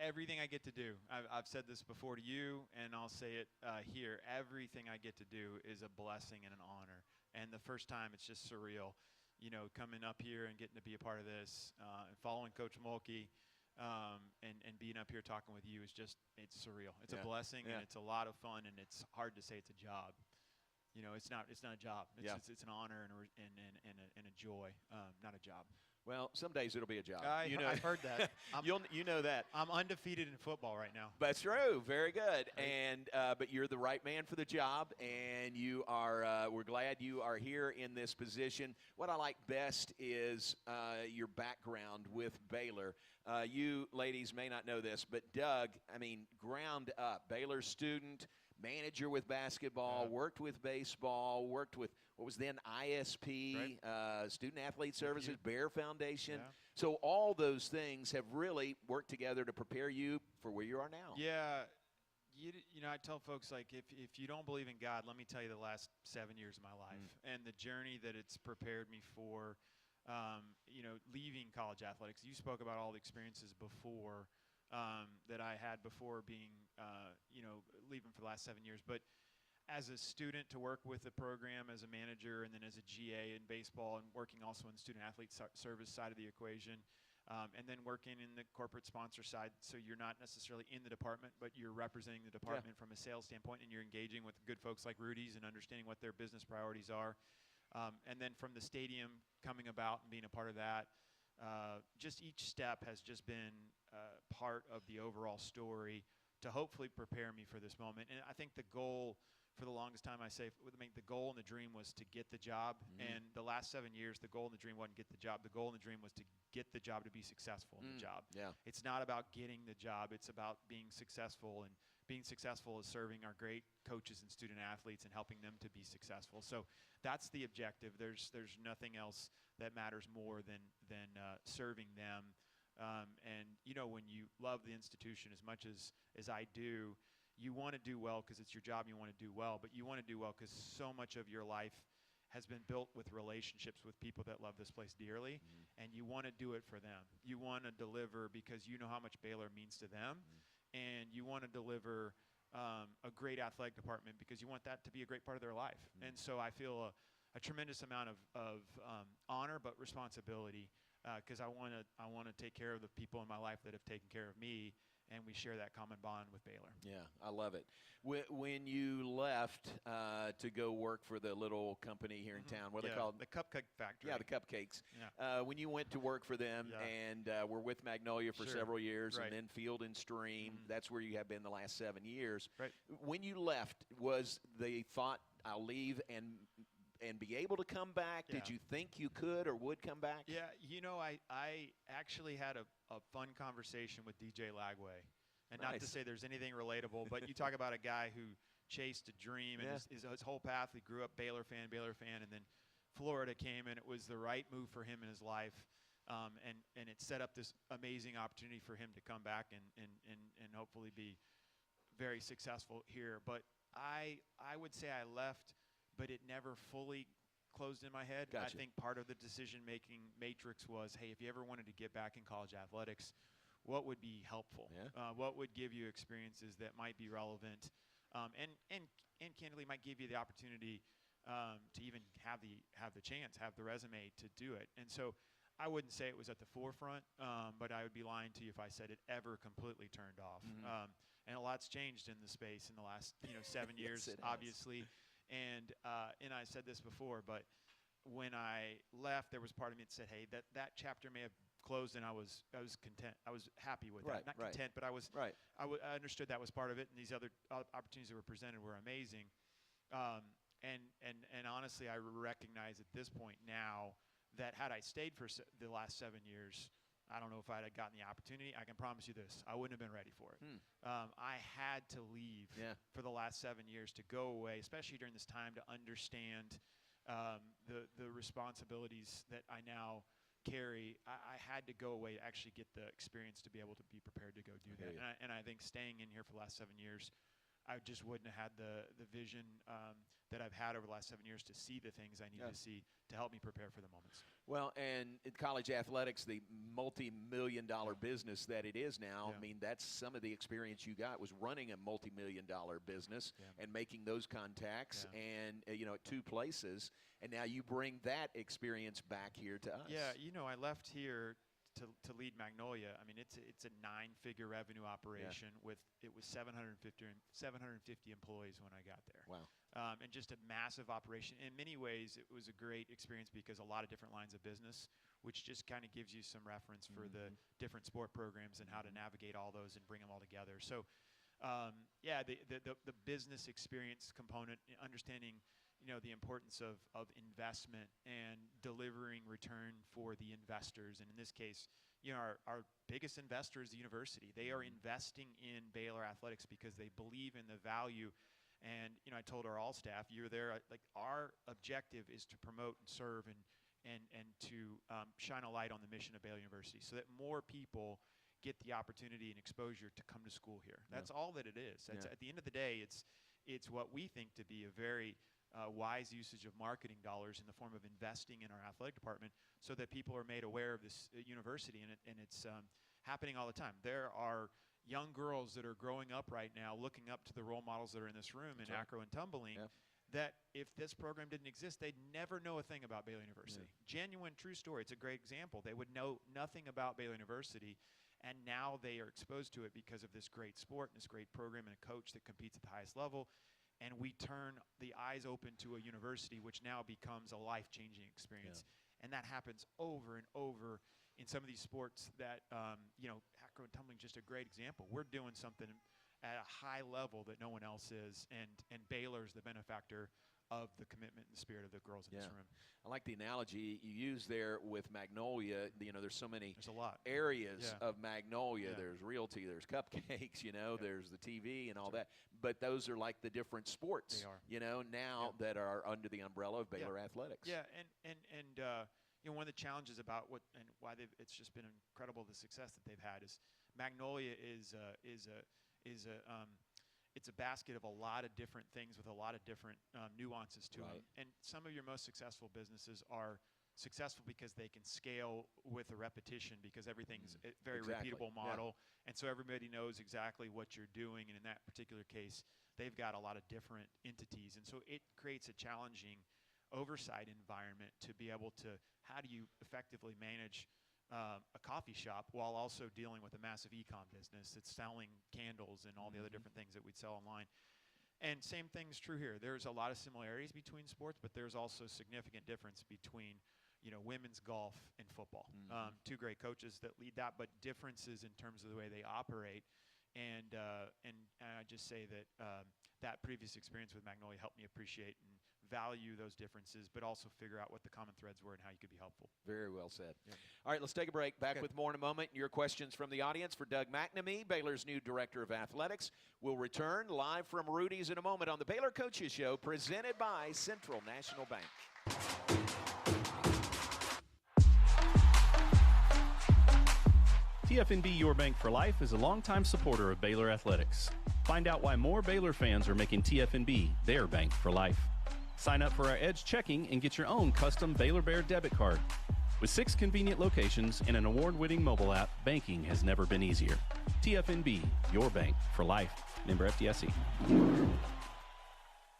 everything I get to do. I've said this before to you, and I'll say it here. Everything I get to do is a blessing and an honor. And the first time, it's just surreal. Coming up here and getting to be a part of this, and following Coach Mulkey. And being up here talking with you it's surreal. It's a blessing and it's a lot of fun, and it's hard to say it's a job. It's not a job. It's an honor and a joy, not a job.
Well, some days it'll be a job.
I've heard that.
You know that.
I'm undefeated in football right now.
That's true. Very good. And but you're the right man for the job, and you are. We're glad you are here in this position. What I like best is your background with Baylor. You ladies may not know this, but Doug, ground up, Baylor student, manager with basketball, worked with baseball, worked with what was then ISP, Student Athlete Services, Bear Foundation.
Yeah.
So all those things have really worked together to prepare you for where you are now.
Yeah. I tell folks, like, if you don't believe in God, let me tell you the last 7 years of my life and the journey that it's prepared me for, leaving college athletics. You spoke about all the experiences before that I had before being, leaving for the last 7 years. But as a student, to work with the program as a manager, and then as a GA in baseball, and working also in the student athlete service side of the equation, and then working in the corporate sponsor side, so you're not necessarily in the department, but you're representing the department from a sales standpoint, and you're engaging with good folks like Rudy's and understanding what their business priorities are. And then from the stadium coming about and being a part of that, just each step has just been part of the overall story to hopefully prepare me for this moment. And I think the goal for the longest time, the goal and the dream was to get the job. And the last 7 years, the goal and the dream wasn't get the job. The goal and the dream was to get the job, to be successful in the job.
Yeah.
It's not about getting the job. It's about being successful, and being successful is serving our great coaches and student athletes and helping them to be successful. So that's the objective. There's nothing else that matters more than serving them. And when you love the institution as much as I do, you want to do well because it's your job and you want to do well, but you want to do well because so much of your life has been built with relationships with people that love this place dearly, and you want to do it for them. You want to deliver because you know how much Baylor means to them, and you want to deliver a great athletic department because you want that to be a great part of their life. And so I feel a tremendous amount of honor but responsibility because I want to take care of the people in my life that have taken care of me, and we share that common bond with Baylor.
Yeah, I love it. When you left to go work for the little company here in town, what are they called?
The Cupcake Factory.
Yeah, the cupcakes.
Yeah.
When you went to work for them and were with Magnolia for several years,
Right.
and then Field and Stream, that's where you have been the last 7 years.
Right.
When you left, was the thought, I'll leave and be able to come back?
Yeah.
Did you think you could or would come back?
Yeah, I actually had a fun conversation with DJ Lagway. And not to say there's anything relatable, but you talk about a guy who chased a dream and his whole path. He grew up Baylor fan, and then Florida came, and it was the right move for him in his life. And it set up this amazing opportunity for him to come back and hopefully be very successful here. But I would say I left, but it never fully closed in my head.
Gotcha.
I think part of the decision-making matrix was, hey, if you ever wanted to get back in college athletics, what would be helpful?
Yeah.
What would give you experiences that might be relevant, and candidly might give you the opportunity to even have the chance, have the resume to do it. And so I wouldn't say it was at the forefront, but I would be lying to you if I said it ever completely turned off. And a lot's changed in the space in the last 7 years,
Yes, it has.
obviously. And I said this before, but when I left, there was part of me that said, hey, that chapter may have closed, and I was content. I was happy with that. Not content, but I understood that was part of it, and these other opportunities that were presented were amazing. And honestly, I recognize at this point now that had I stayed for the last 7 years, I don't know if I'd have gotten the opportunity. I can promise you this: I wouldn't have been ready for it. I had to leave for the last 7 years to go away, especially during this time, to understand the responsibilities that I now carry. I had to go away to actually get the experience to be able to be prepared to go do that. And I think staying in here for the last 7 years, I just wouldn't have had the vision that I've had over the last 7 years to see the things I need to see to help me prepare for the moments.
Well, and in college athletics, the multi-million-dollar business that it is now, I mean, that's some of the experience you got was running a multi-million-dollar business and making those contacts and, at two places. And now you bring that experience back here to us.
Yeah, I left here to lead Magnolia. I mean, it's a 9-figure revenue operation with it was 750 employees when I got there.
Wow.
And just a massive operation. In many ways, it was a great experience because a lot of different lines of business, which just kind of gives you some reference for the different sport programs and how to navigate all those and bring them all together. So, the business experience component, understanding the importance of investment and delivering return for the investors. And in this case, our biggest investor is the university. They are investing in Baylor athletics because they believe in the value. And, I told our all staff, you're there, like our objective is to promote and serve and to shine a light on the mission of Baylor University so that more people get the opportunity and exposure to come to school here. That's all that it is. At the end of the day, it's what we think to be a very wise usage of marketing dollars in the form of investing in our athletic department so that people are made aware of this university, and it's happening all the time. There are young girls that are growing up right now looking up to the role models that are in this room in acro and tumbling that if this program didn't exist, they'd never know a thing about Baylor University. Genuine, true story. It's a great example. They would know nothing about Baylor University, and now they are exposed to it because of this great sport and this great program and a coach that competes at the highest level. And we turn the eyes open to a university, which now becomes a life-changing experience. And that happens over and over in some of these sports that, acro and tumbling is just a great example. We're doing something at a high level that no one else is, and Baylor's the benefactor of the commitment and the spirit of the girls in this room.
I like the analogy you use there with Magnolia. There's so many
There's a lot.
areas of Magnolia. There's realty, there's cupcakes, there's the TV and all that. But those are like the different sports,
They are.
now that are under the umbrella of Baylor Athletics.
Yeah, and one of the challenges about why it's just been incredible the success that they've had is Magnolia is it's a basket of a lot of different things with a lot of different nuances to them. And some of your most successful businesses are successful because they can scale with a repetition because everything's a very repeatable model. And so everybody knows exactly what you're doing. And in that particular case, they've got a lot of different entities. And so it creates a challenging oversight environment to be able to, how do you effectively manage a coffee shop while also dealing with a massive e-com business that's selling candles and all the other different things that we'd sell online. And same thing's true here. There's a lot of similarities between sports, but there's also significant difference between, women's golf and football. Two great coaches that lead that, but differences in terms of the way they operate. And I just say that that previous experience with Magnolia helped me appreciate and value those differences, but also figure out what the common threads were and how you could be helpful.
Very well said.
Yeah.
All right, let's take a break. Back
Okay.
with more in a moment. Your questions from the audience for Doug McNamee, Baylor's new Director of Athletics. We'll return live from Rudy's in a moment on the Baylor Coaches Show, presented by Central National Bank.
TFNB Your Bank for Life is a longtime supporter of Baylor Athletics. Find out why more Baylor fans are making TFNB their bank for life. Sign up for our Edge checking and get your own custom Baylor Bear debit card. With 6 convenient locations and an award-winning mobile app, banking has never been easier. TFNB, your bank for life. Member FDIC.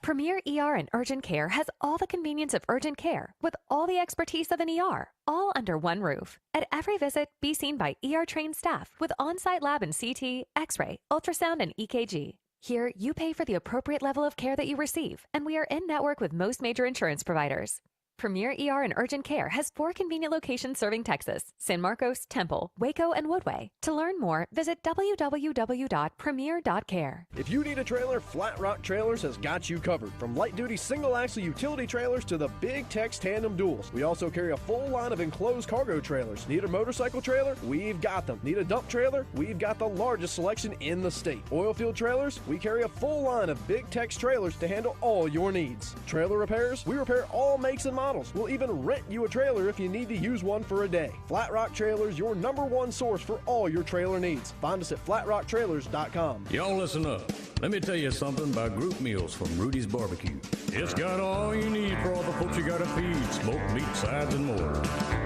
Premier ER and Urgent Care has all the convenience of urgent care with all the expertise of an ER, all under one roof. At every visit, be seen by ER-trained staff with on-site lab and CT, X-ray, ultrasound, and EKG. Here, you pay for the appropriate level of care that you receive, and we are in network with most major insurance providers. Premier ER and Urgent Care has 4 convenient locations serving Texas: San Marcos, Temple, Waco, and Woodway. To learn more, visit www.premier.care.
If you need a trailer, Flat Rock Trailers has got you covered. From light-duty single-axle utility trailers to the big Tex tandem duals. We also carry a full line of enclosed cargo trailers. Need a motorcycle trailer? We've got them. Need a dump trailer? We've got the largest selection in the state. Oilfield trailers? We carry a full line of big Tex trailers to handle all your needs. Trailer repairs? We repair all makes and models. We'll even rent you a trailer if you need to use one for a day. Flat Rock Trailers, your #1 source for all your trailer needs. Find us at flatrocktrailers.com.
Y'all listen up. Let me tell you something about group meals from Rudy's Barbecue. It's got all you need for all the folks you gotta feed, smoked meat, sides, and more.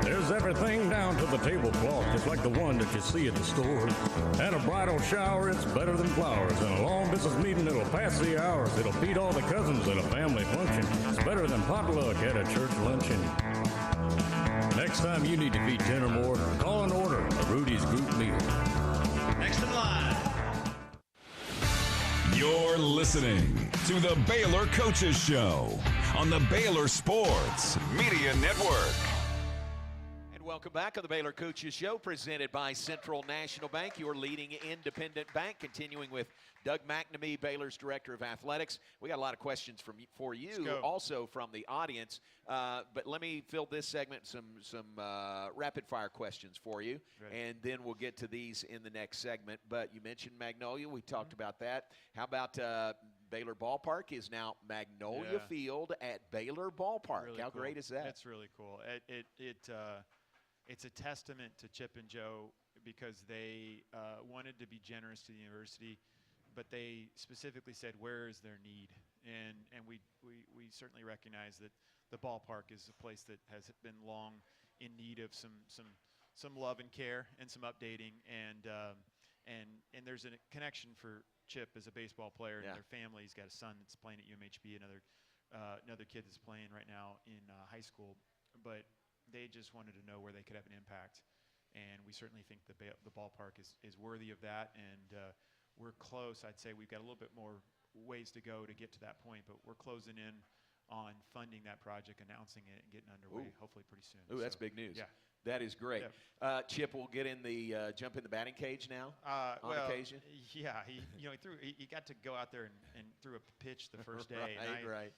There's everything down to the tablecloth, just like the one that you see at the store. And a bridal shower, it's better than flowers. And a long business meeting, it'll pass the hours. It'll feed all the cousins at a family function. It's better than potluck at a church luncheon. Next time you need to feed 10 or more, call and order a Rudy's group meal.
Next in line.
You're listening to the Baylor Coaches Show on the Baylor Sports Media Network.
And welcome back on the Baylor Coaches Show, presented by Central National Bank, your leading independent bank. Continuing with Doug McNamee, Baylor's Director of Athletics. We got a lot of questions for you, also from the audience. But let me fill this segment some rapid-fire questions for you, and then we'll get to these in the next segment. But you mentioned Magnolia. We talked about that. How about Baylor Ballpark is now Magnolia Field at Baylor Ballpark.
Really
How
cool.
great is that?
It's really cool. It's a testament to Chip and Joe because they wanted to be generous to the university, but they specifically said, where is their need? And we certainly recognize that the ballpark is a place that has been long in need of some love and care and some updating. And there's a connection for Chip as a baseball player and their family. He's got a son that's playing at UMHB, another kid that's playing right now in high school. But they just wanted to know where they could have an impact. And we certainly think the ballpark is worthy of that. And we're close. I'd say we've got a little bit more ways to go to get to that point, but we're closing in on funding that project, announcing it, and getting underway hopefully pretty soon.
Ooh, that's big news.
Yeah.
That is great.
Yeah.
Chip will get in the jump in the batting cage now on occasion.
Yeah, he got to go out there and threw a pitch the first day.
Right.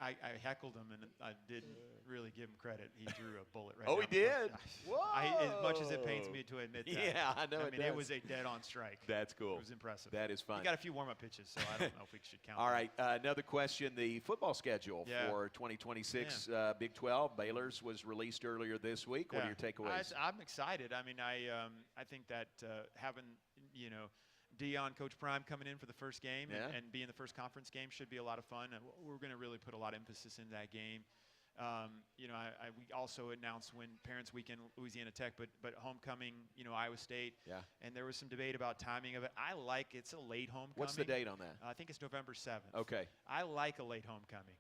I heckled him, and I didn't really give him credit. He threw a bullet right.
Oh, he did? Whoa!
As much as it pains me to admit that.
Yeah, I know.
I mean, it was a dead-on strike.
That's cool.
It was impressive.
That is fun.
He got a few warm-up pitches, so I don't know if we should count.
All right, another question: the football schedule for 2026 Big 12. Baylor's was released earlier this week. What are your takeaways?
I'm excited. I mean, I think that having Dion, Coach Prime coming in for the first game and being the first conference game should be a lot of fun. And we're going to really put a lot of emphasis into that game. We also announced when Parents Weekend Louisiana Tech, but homecoming, Iowa State. Yeah. And there was some debate about timing of it. I like it's a late homecoming.
What's the date on that?
I think it's November 7th.
Okay.
I like a late homecoming.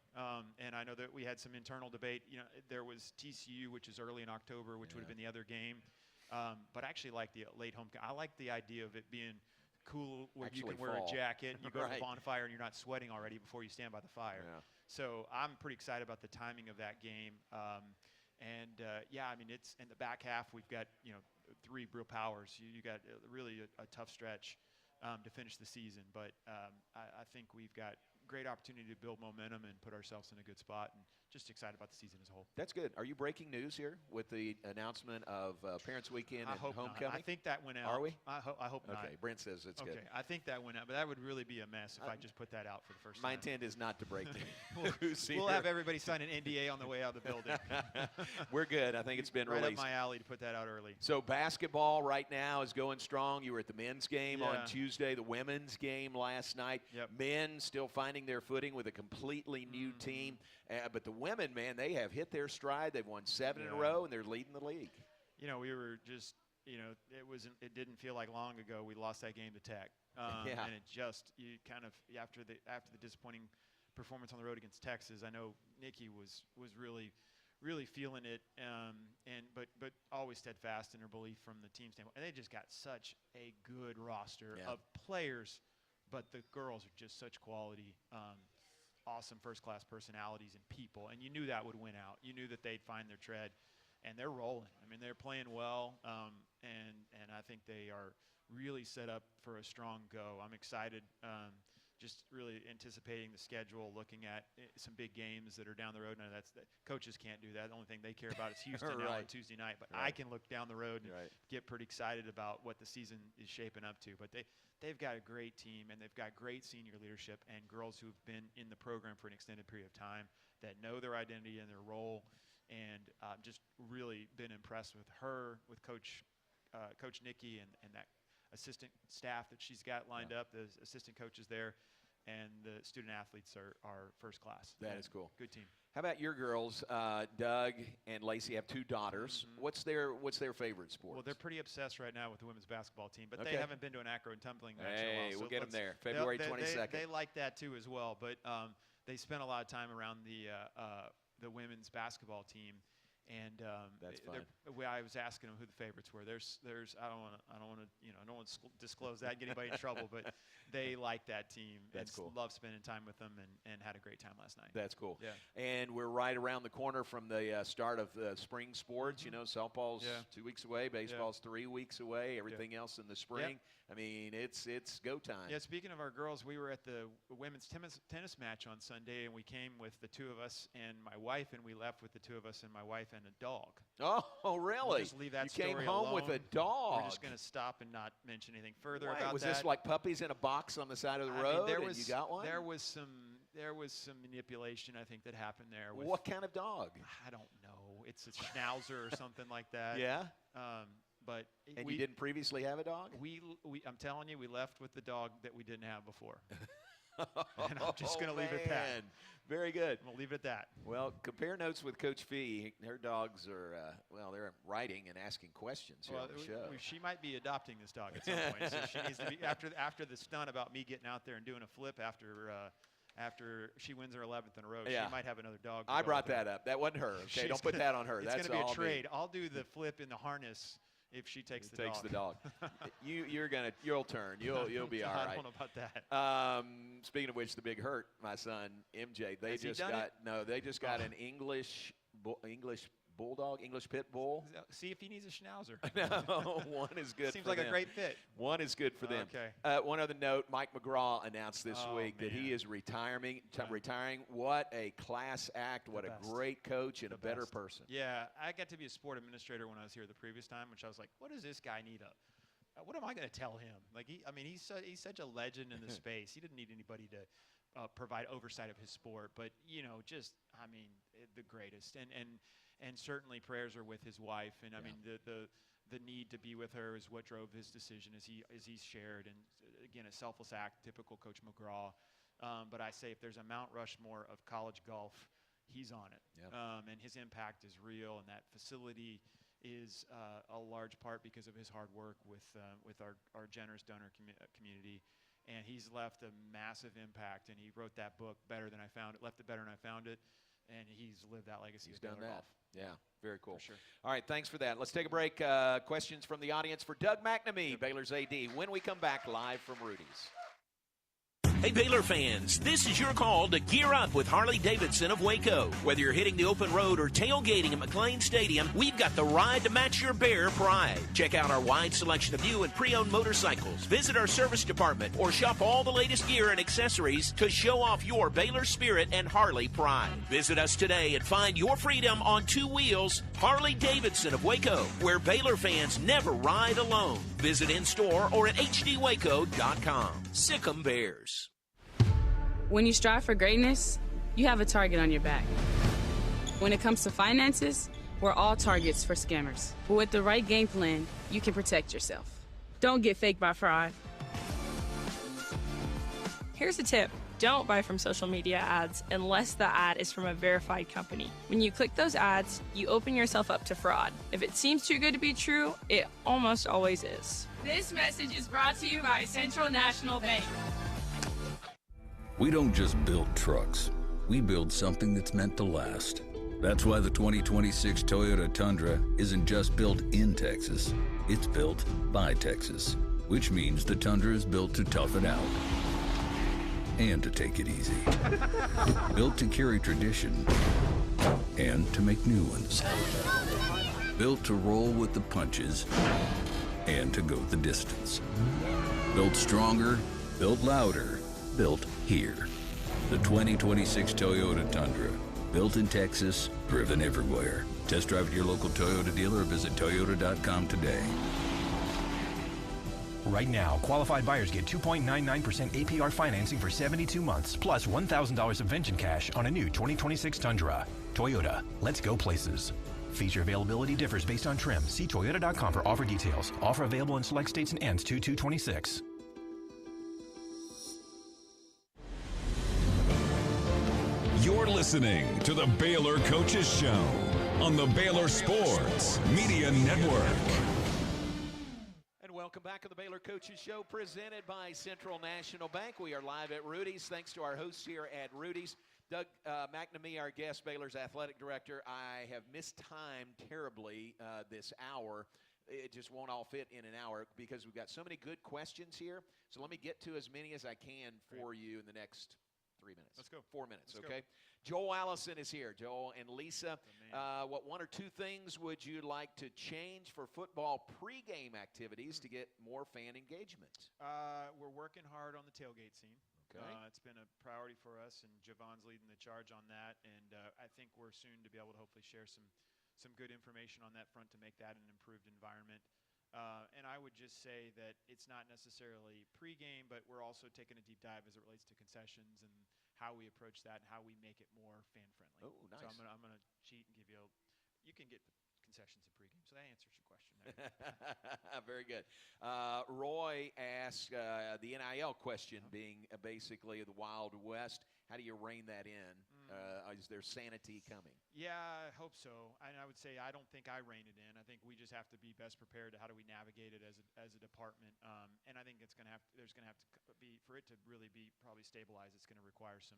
And I know that we had some internal debate. There was TCU, which is early in October, which would have been the other game. But I actually like the late home. I like the idea of it being cool where you can
Actually
wear
fall.
a jacket, you go to
Right.
the bonfire, and you're not sweating already before you stand by the fire.
Yeah.
So I'm pretty excited about the timing of that game. Yeah, I mean, it's in the back half. We've got 3 real powers. You got really a tough stretch to finish the season. But I think we've got great opportunity to build momentum and put ourselves in a good spot, and just excited about the season as a whole.
That's good. Are you breaking news here with the announcement of Parents Weekend
I
and
hope
homecoming?
not. I think that went out.
Are we?
I hope not.
Okay, Brent says it's
okay,
good.
I think that went out, but that would really be a mess if I just put that out for the first
My
time.
intent is not to break news here.
We'll have everybody sign an NDA on the way out of the building.
We're good. I think it's been
right
released.
up my alley to put that out early.
So basketball right now is going strong. You were at the men's game on
Yeah.
Tuesday, the women's game last night.
Yep.
Men still finding their footing with a completely new team. But the women, man, they have hit their stride. They've won 7 in a
Yeah.
row, and they're leading the league.
We were just, it didn't feel like long ago we lost that game to Tech.
Yeah.
And it just, after the disappointing performance on the road against Texas, I know Nikki was really feeling it, but always steadfast in her belief from the team standpoint. And they just got such a good roster
Yeah.
of players, but the girls are just such quality, awesome first-class personalities and people. And you knew that would win out. You knew that they'd find their tread, and they're rolling. I mean, they're playing well, and I think they are really set up for a strong go. I'm excited. Just really anticipating the schedule, looking at some big games that are down the road. Now, coaches can't do that. The only thing they care about is Houston now on
Right.
Tuesday night. But
Right.
I can look down the road and
Right.
get pretty excited about what the season is shaping up to. But they've got a great team, and they've got great senior leadership and girls who've been in the program for an extended period of time that know their identity and their role. And just really been impressed with her, with Coach Nikki, and that assistant staff that she's got lined up, the assistant coaches there, and the student athletes are first class.
That is cool.
Good team.
How about your girls? Doug and Lacey have 2 daughters. What's their favorite sport?
Well, they're pretty obsessed right now with the women's basketball team, but
Okay.
they haven't been to an acro and tumbling match in a while.
Hey,
so
we'll get them
let's-
there. February
they-
22nd.
They like that too as well, but they spent a lot of time around the women's basketball team. And
That's fun.
I was asking them who the favorites were. There's I don't want to disclose that, get anybody in trouble, but they like that team.
That's
and
cool.
Love spending time with them, and had a great time last night.
That's cool.
Yeah.
And we're right around the corner from the start of spring sports. Softball's
Yeah.
2 weeks away, baseball's 3 weeks away, everything else in the spring. I mean, it's go time.
Yeah, speaking of our girls, we were at the women's tennis match on Sunday, and we came with the 2 of us and my wife, and we left with the 2 of us and my wife and a dog.
Oh, really?
We'll just leave that
you
story
came home with a
alone.
dog.
We're just going to stop and not mention anything further
Why?
about
Was
that.
this like puppies in a box on the side of the
I mean,
road?
there
and
was,
you got one?
There was some manipulation, I think, that happened there. With,
What kind of dog?
I don't know. It's a schnauzer or something like that.
Yeah.
But
And you didn't previously have a dog?
I'm telling you, we left with the dog that we didn't have before. And I'm just going to leave it at that.
Very good.
We'll leave it at that.
Well, compare notes with Coach Fee. Her dogs are, they're writing and asking questions here
Well,
on the show.
she might be adopting this dog at some point. So she needs to be after the stunt about me getting out there and doing a flip after she wins her 11th in a row.
Yeah.
She might have another dog. to
I
go
brought
with her.
that up. That wasn't her. Okay,
She's
don't put
gonna-
that on her.
It's
That's
going to be
all
a trade.
me.
I'll do the flip in the harness if she takes the
Takes
dog.
the dog. You'll turn. You'll be all
I
right.
don't know about that.
Speaking of which, the big hurt, my son MJ. They
Has he
just
done
got
it?
They just got an English bulldog, English pit bull.
See if he needs a schnauzer.
No, one is good.
Seems
for
like
them.
a great fit.
One is good for them.
Okay.
One other note: Mike McGraw announced this
Oh,
week that he
man.
is retiring. What a class act! What a
best.
great coach and
The
a better
best.
person.
Yeah, I got to be a sport administrator when I was here the previous time, which I was like, what does this guy need what am I going to tell him? Like, he's such a legend in the space. He didn't need anybody to provide oversight of his sport, but the greatest. And certainly prayers are with his wife, and I mean the need to be with her is what drove his decision, as he's shared. And again, a selfless act, typical Coach McGraw. But I say if there's a Mount Rushmore of college golf, he's on it.
Yep.
And his impact is real, and that facility is a large part because of his hard work with our generous donor community. And he's left a massive impact, and he wrote that book, Better Than I Found It, left it better than I found it. and he's lived that legacy.
He's
with
done
Baylor
that.
golf.
Yeah, very cool.
For sure.
All right, thanks for that. Let's take a break. Questions from the audience for Doug McNamee, Baylor's AD, when we come back live from Rudy's.
Hey, Baylor fans, this is your call to gear up with Harley-Davidson of Waco. Whether you're hitting the open road or tailgating at McLean Stadium, we've got the ride to match your Bear pride. Check out our wide selection of new and pre-owned motorcycles, visit our service department, or shop all the latest gear and accessories to show off your Baylor spirit and Harley pride. Visit us today and find your freedom on two wheels. Harley-Davidson of Waco, where Baylor fans never ride alone. Visit in-store or at hdwaco.com. Sick 'em Bears.
When you strive for greatness, you have a target on your back. When it comes to finances, we're all targets for scammers. But with the right game plan, you can protect yourself. Don't get faked by fraud.
Here's a tip. Don't buy from social media ads unless the ad is from a verified company. When you click those ads, you open yourself up to fraud. If it seems too good to be true, it almost always is.
This message is brought to you by Central National Bank.
We don't just build trucks. We build something that's meant to last. That's why the 2026 Toyota Tundra isn't just built in Texas. It's built by Texas, which means the Tundra is built to tough it out and to take it easy. Built to carry tradition and to make new ones. Built to roll with the punches and to go the distance. Built stronger, built louder, built here. The 2026 Toyota Tundra. Built in Texas, driven everywhere. Test drive at your local Toyota dealer or visit toyota.com today.
Right now, qualified buyers get 2.99% APR financing for 72 months, plus $1,000 subvention cash on a new 2026 Tundra. Toyota, let's go places. Feature availability differs based on trim. See toyota.com for offer details. Offer available in select states and ends 2/2/26.
You're listening to the Baylor Coaches Show on the Baylor Sports Media Network.
And welcome back to the Baylor Coaches Show, presented by Central National Bank. We are live at Rudy's. Thanks to our hosts here at Rudy's. Doug McNamee, our guest, Baylor's athletic director. I have mistimed terribly this hour. It just won't all fit in an hour because we've got so many good questions here. So let me get to as many as I can for you in the next 3 minutes.
Let's go.
4 minutes,
Let's
okay?
go.
Joel Allison is here. Joel and Lisa, what one or two things would you like to change for football pregame activities to get more fan engagement?
We're working hard on the tailgate scene.
Okay.
It's been a priority for us, and Javon's leading the charge on that. And I think we're soon to be able to hopefully share some good information on that front to make that an improved environment. And I would just say that it's not necessarily pregame, but we're also taking a deep dive as it relates to concessions and how we approach that and how we make it more fan-friendly.
Oh, nice.
So I'm gonna cheat and give you you can get concessions at pregame. So that answers your question there.
Very good. Roy asked the NIL question, being basically the Wild West. How do you rein that in? Is there sanity coming?
Yeah, I hope so. And I would say I don't think I rein it in. I think we just have to be best prepared to how do we navigate it as a department. And I think there's going to have to be, for it to really be probably stabilized, it's going to require some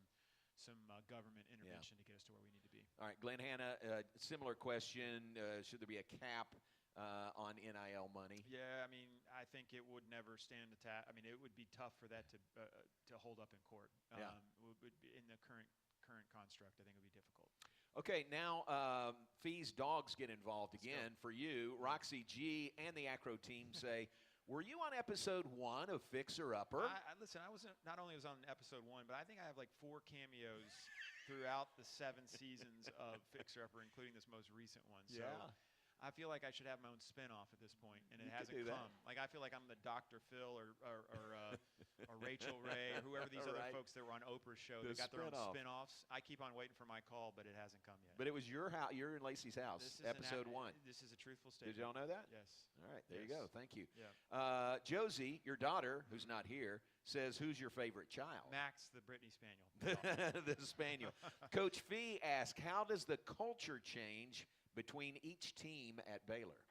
government intervention to get us to where we need to be.
All right, Glenn Hanna, similar question. Should there be a cap on NIL money?
Yeah, I mean, I think it would never stand I mean, it would be tough for that to hold up in court. Would be in the current construct, I think it would be difficult.
Okay, now Fee's dogs get involved again for you. Roxy G and the Acro team say, were you on episode 1 of Fixer Upper?
Listen, I wasn't. Not only was on episode 1, but I think I have like 4 cameos throughout the 7 seasons of Fixer Upper, including this most recent one. So I feel like I should have my own spinoff at this point, and it hasn't come. Like I feel like I'm the Dr. Phil or Rachel Ray or whoever these other folks that were on Oprah's show. They got their own spinoffs. I keep on waiting for my call, but it hasn't come yet.
But it was your house. You're in Lacey's house. Episode 1.
This is a truthful statement.
Did y'all know that?
Yes.
All right. There you go. Thank you. Yeah. Josie, your daughter, who's not here, says, "Who's your favorite child?"
Max, the Brittany Spaniel.
The Spaniel. Coach Fee asked, "How does the culture change between each team at Baylor?"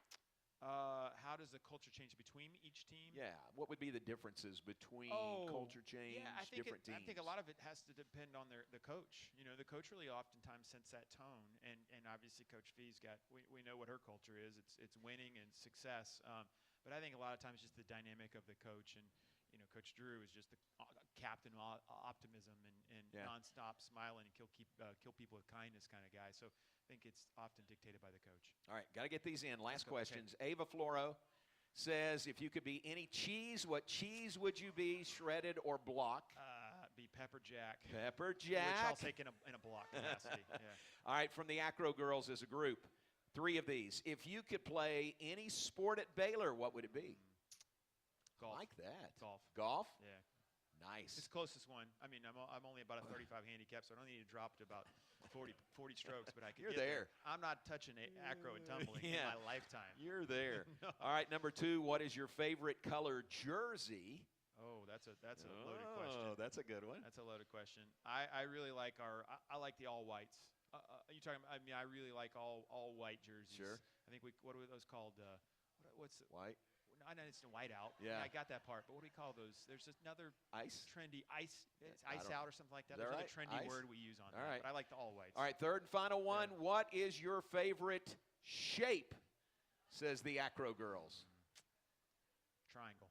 How does the culture change between each team?
Yeah. What would be the differences between culture change, different teams?
I think a lot of it has to depend on the coach. You know, the coach really oftentimes sets that tone, and obviously Coach Fee's got we know what her culture is. It's winning and success. But I think a lot of times just the dynamic of the coach, and you know, Coach Drew is just the captain of optimism and nonstop smiling and kill people with kindness kind of guy. So I think it's often dictated by the coach.
All right, got to get these in. Last questions. Okay. Ava Floro says, if you could be any cheese, what cheese would you be, shredded or block?
Be pepper jack.
Pepper jack.
Which I'll take in a block capacity. Yeah.
All right, from the Acro girls as a group, 3 of these. If you could play any sport at Baylor, what would it be?
Golf.
I like that.
Golf.
Golf?
Yeah.
Nice.
It's the closest one. I mean, I'm only about a 35 handicap, so I don't need to drop to about 40 strokes, but I can get there. I'm not touching acro and tumbling in my lifetime.
You're there.
No.
All right, number 2, what is your favorite color jersey?
Oh, that's a loaded question.
Oh, that's a good one.
That's a loaded question. I really like I like the all whites. You talking about, I mean, I really like all white jerseys.
Sure.
I think what are those called? What's
white?
I know it's the white out.
Yeah.
I got that part. But what do we call those? There's another trendy ice out or something like that. There's another trendy word we use on that.
Right.
But I like the all whites.
All right, third and final one. Yeah. What is your favorite shape? Says the Acro girls.
Triangle.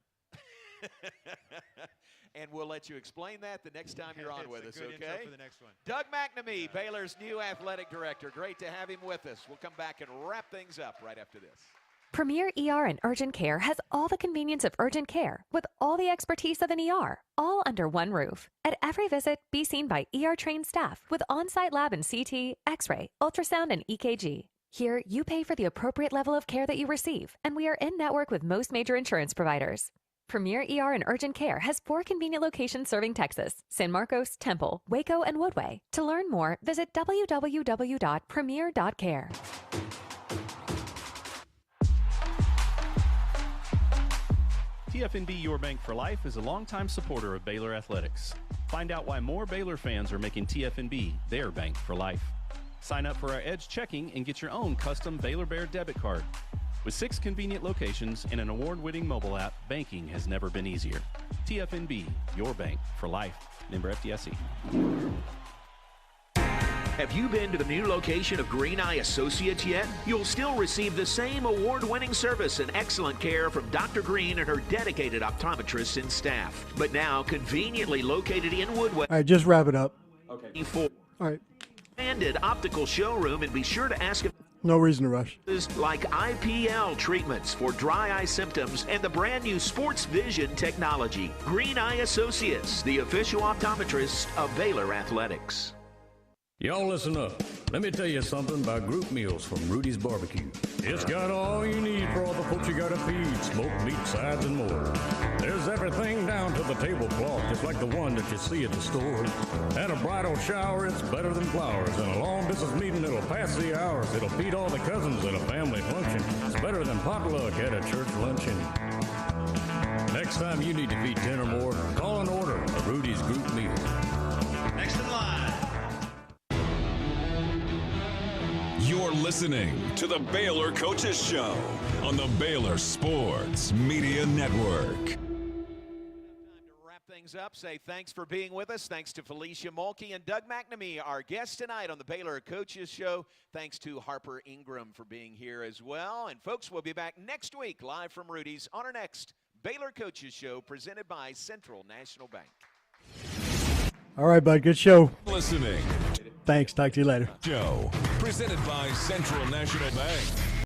And we'll let you explain that the next time you're on with us, okay?
For the next one.
Doug McNamee, Baylor's new athletic director. Great to have him with us. We'll come back and wrap things up right after this.
Premier ER and Urgent Care has all the convenience of urgent care with all the expertise of an ER, all under one roof. At every visit, be seen by ER-trained staff with on-site lab and CT, X-ray, ultrasound, and EKG. Here, you pay for the appropriate level of care that you receive, and we are in-network with most major insurance providers. Premier ER and Urgent Care has 4 convenient locations serving Texas: San Marcos, Temple, Waco, and Woodway. To learn more, visit www.premier.care.
TFNB Your Bank for Life is a longtime supporter of Baylor athletics. Find out why more Baylor fans are making TFNB their bank for life. Sign up for our Edge checking and get your own custom Baylor Bear debit card. With 6 convenient locations and an award-winning mobile app, banking has never been easier. TFNB, your bank for life. Member FDIC.
Have you been to the new location of Green Eye Associates yet? You'll still receive the same award-winning service and excellent care from Dr. Green and her dedicated optometrists and staff. But now conveniently located in Woodway.
All right, just wrap it up.
Okay.
All right.
Expanded optical showroom, and be sure to ask
no reason to rush.
Like IPL treatments for dry eye symptoms and the brand new sports vision technology. Green Eye Associates, the official optometrist of Baylor Athletics.
Y'all listen up. Let me tell you something about group meals from Rudy's Barbecue. It's got all you need for all the folks you gotta feed. Smoked meat, sides, and more. There's everything down to the tablecloth, just like the one that you see at the store. At a bridal shower, it's better than flowers. And a long business meeting, it'll pass the hours. It'll beat all the cousins at a family function. It's better than potluck at a church luncheon. Next time you need to feed 10 or more, call an order of Rudy's Group Meal.
Next in line.
You're listening to the Baylor Coaches Show on the Baylor Sports Media Network.
Time to wrap things up. Say thanks for being with us. Thanks to Felecia, Mulkey, and Doug McNamee, our guests tonight on the Baylor Coaches Show. Thanks to Harper Ingram for being here as well. And folks, we'll be back next week live from Rudy's on our next Baylor Coaches Show presented by Central National Bank.
All right, bud. Good show.
Listening.
Thanks. Talk to you later.
Show presented by Central National Bank.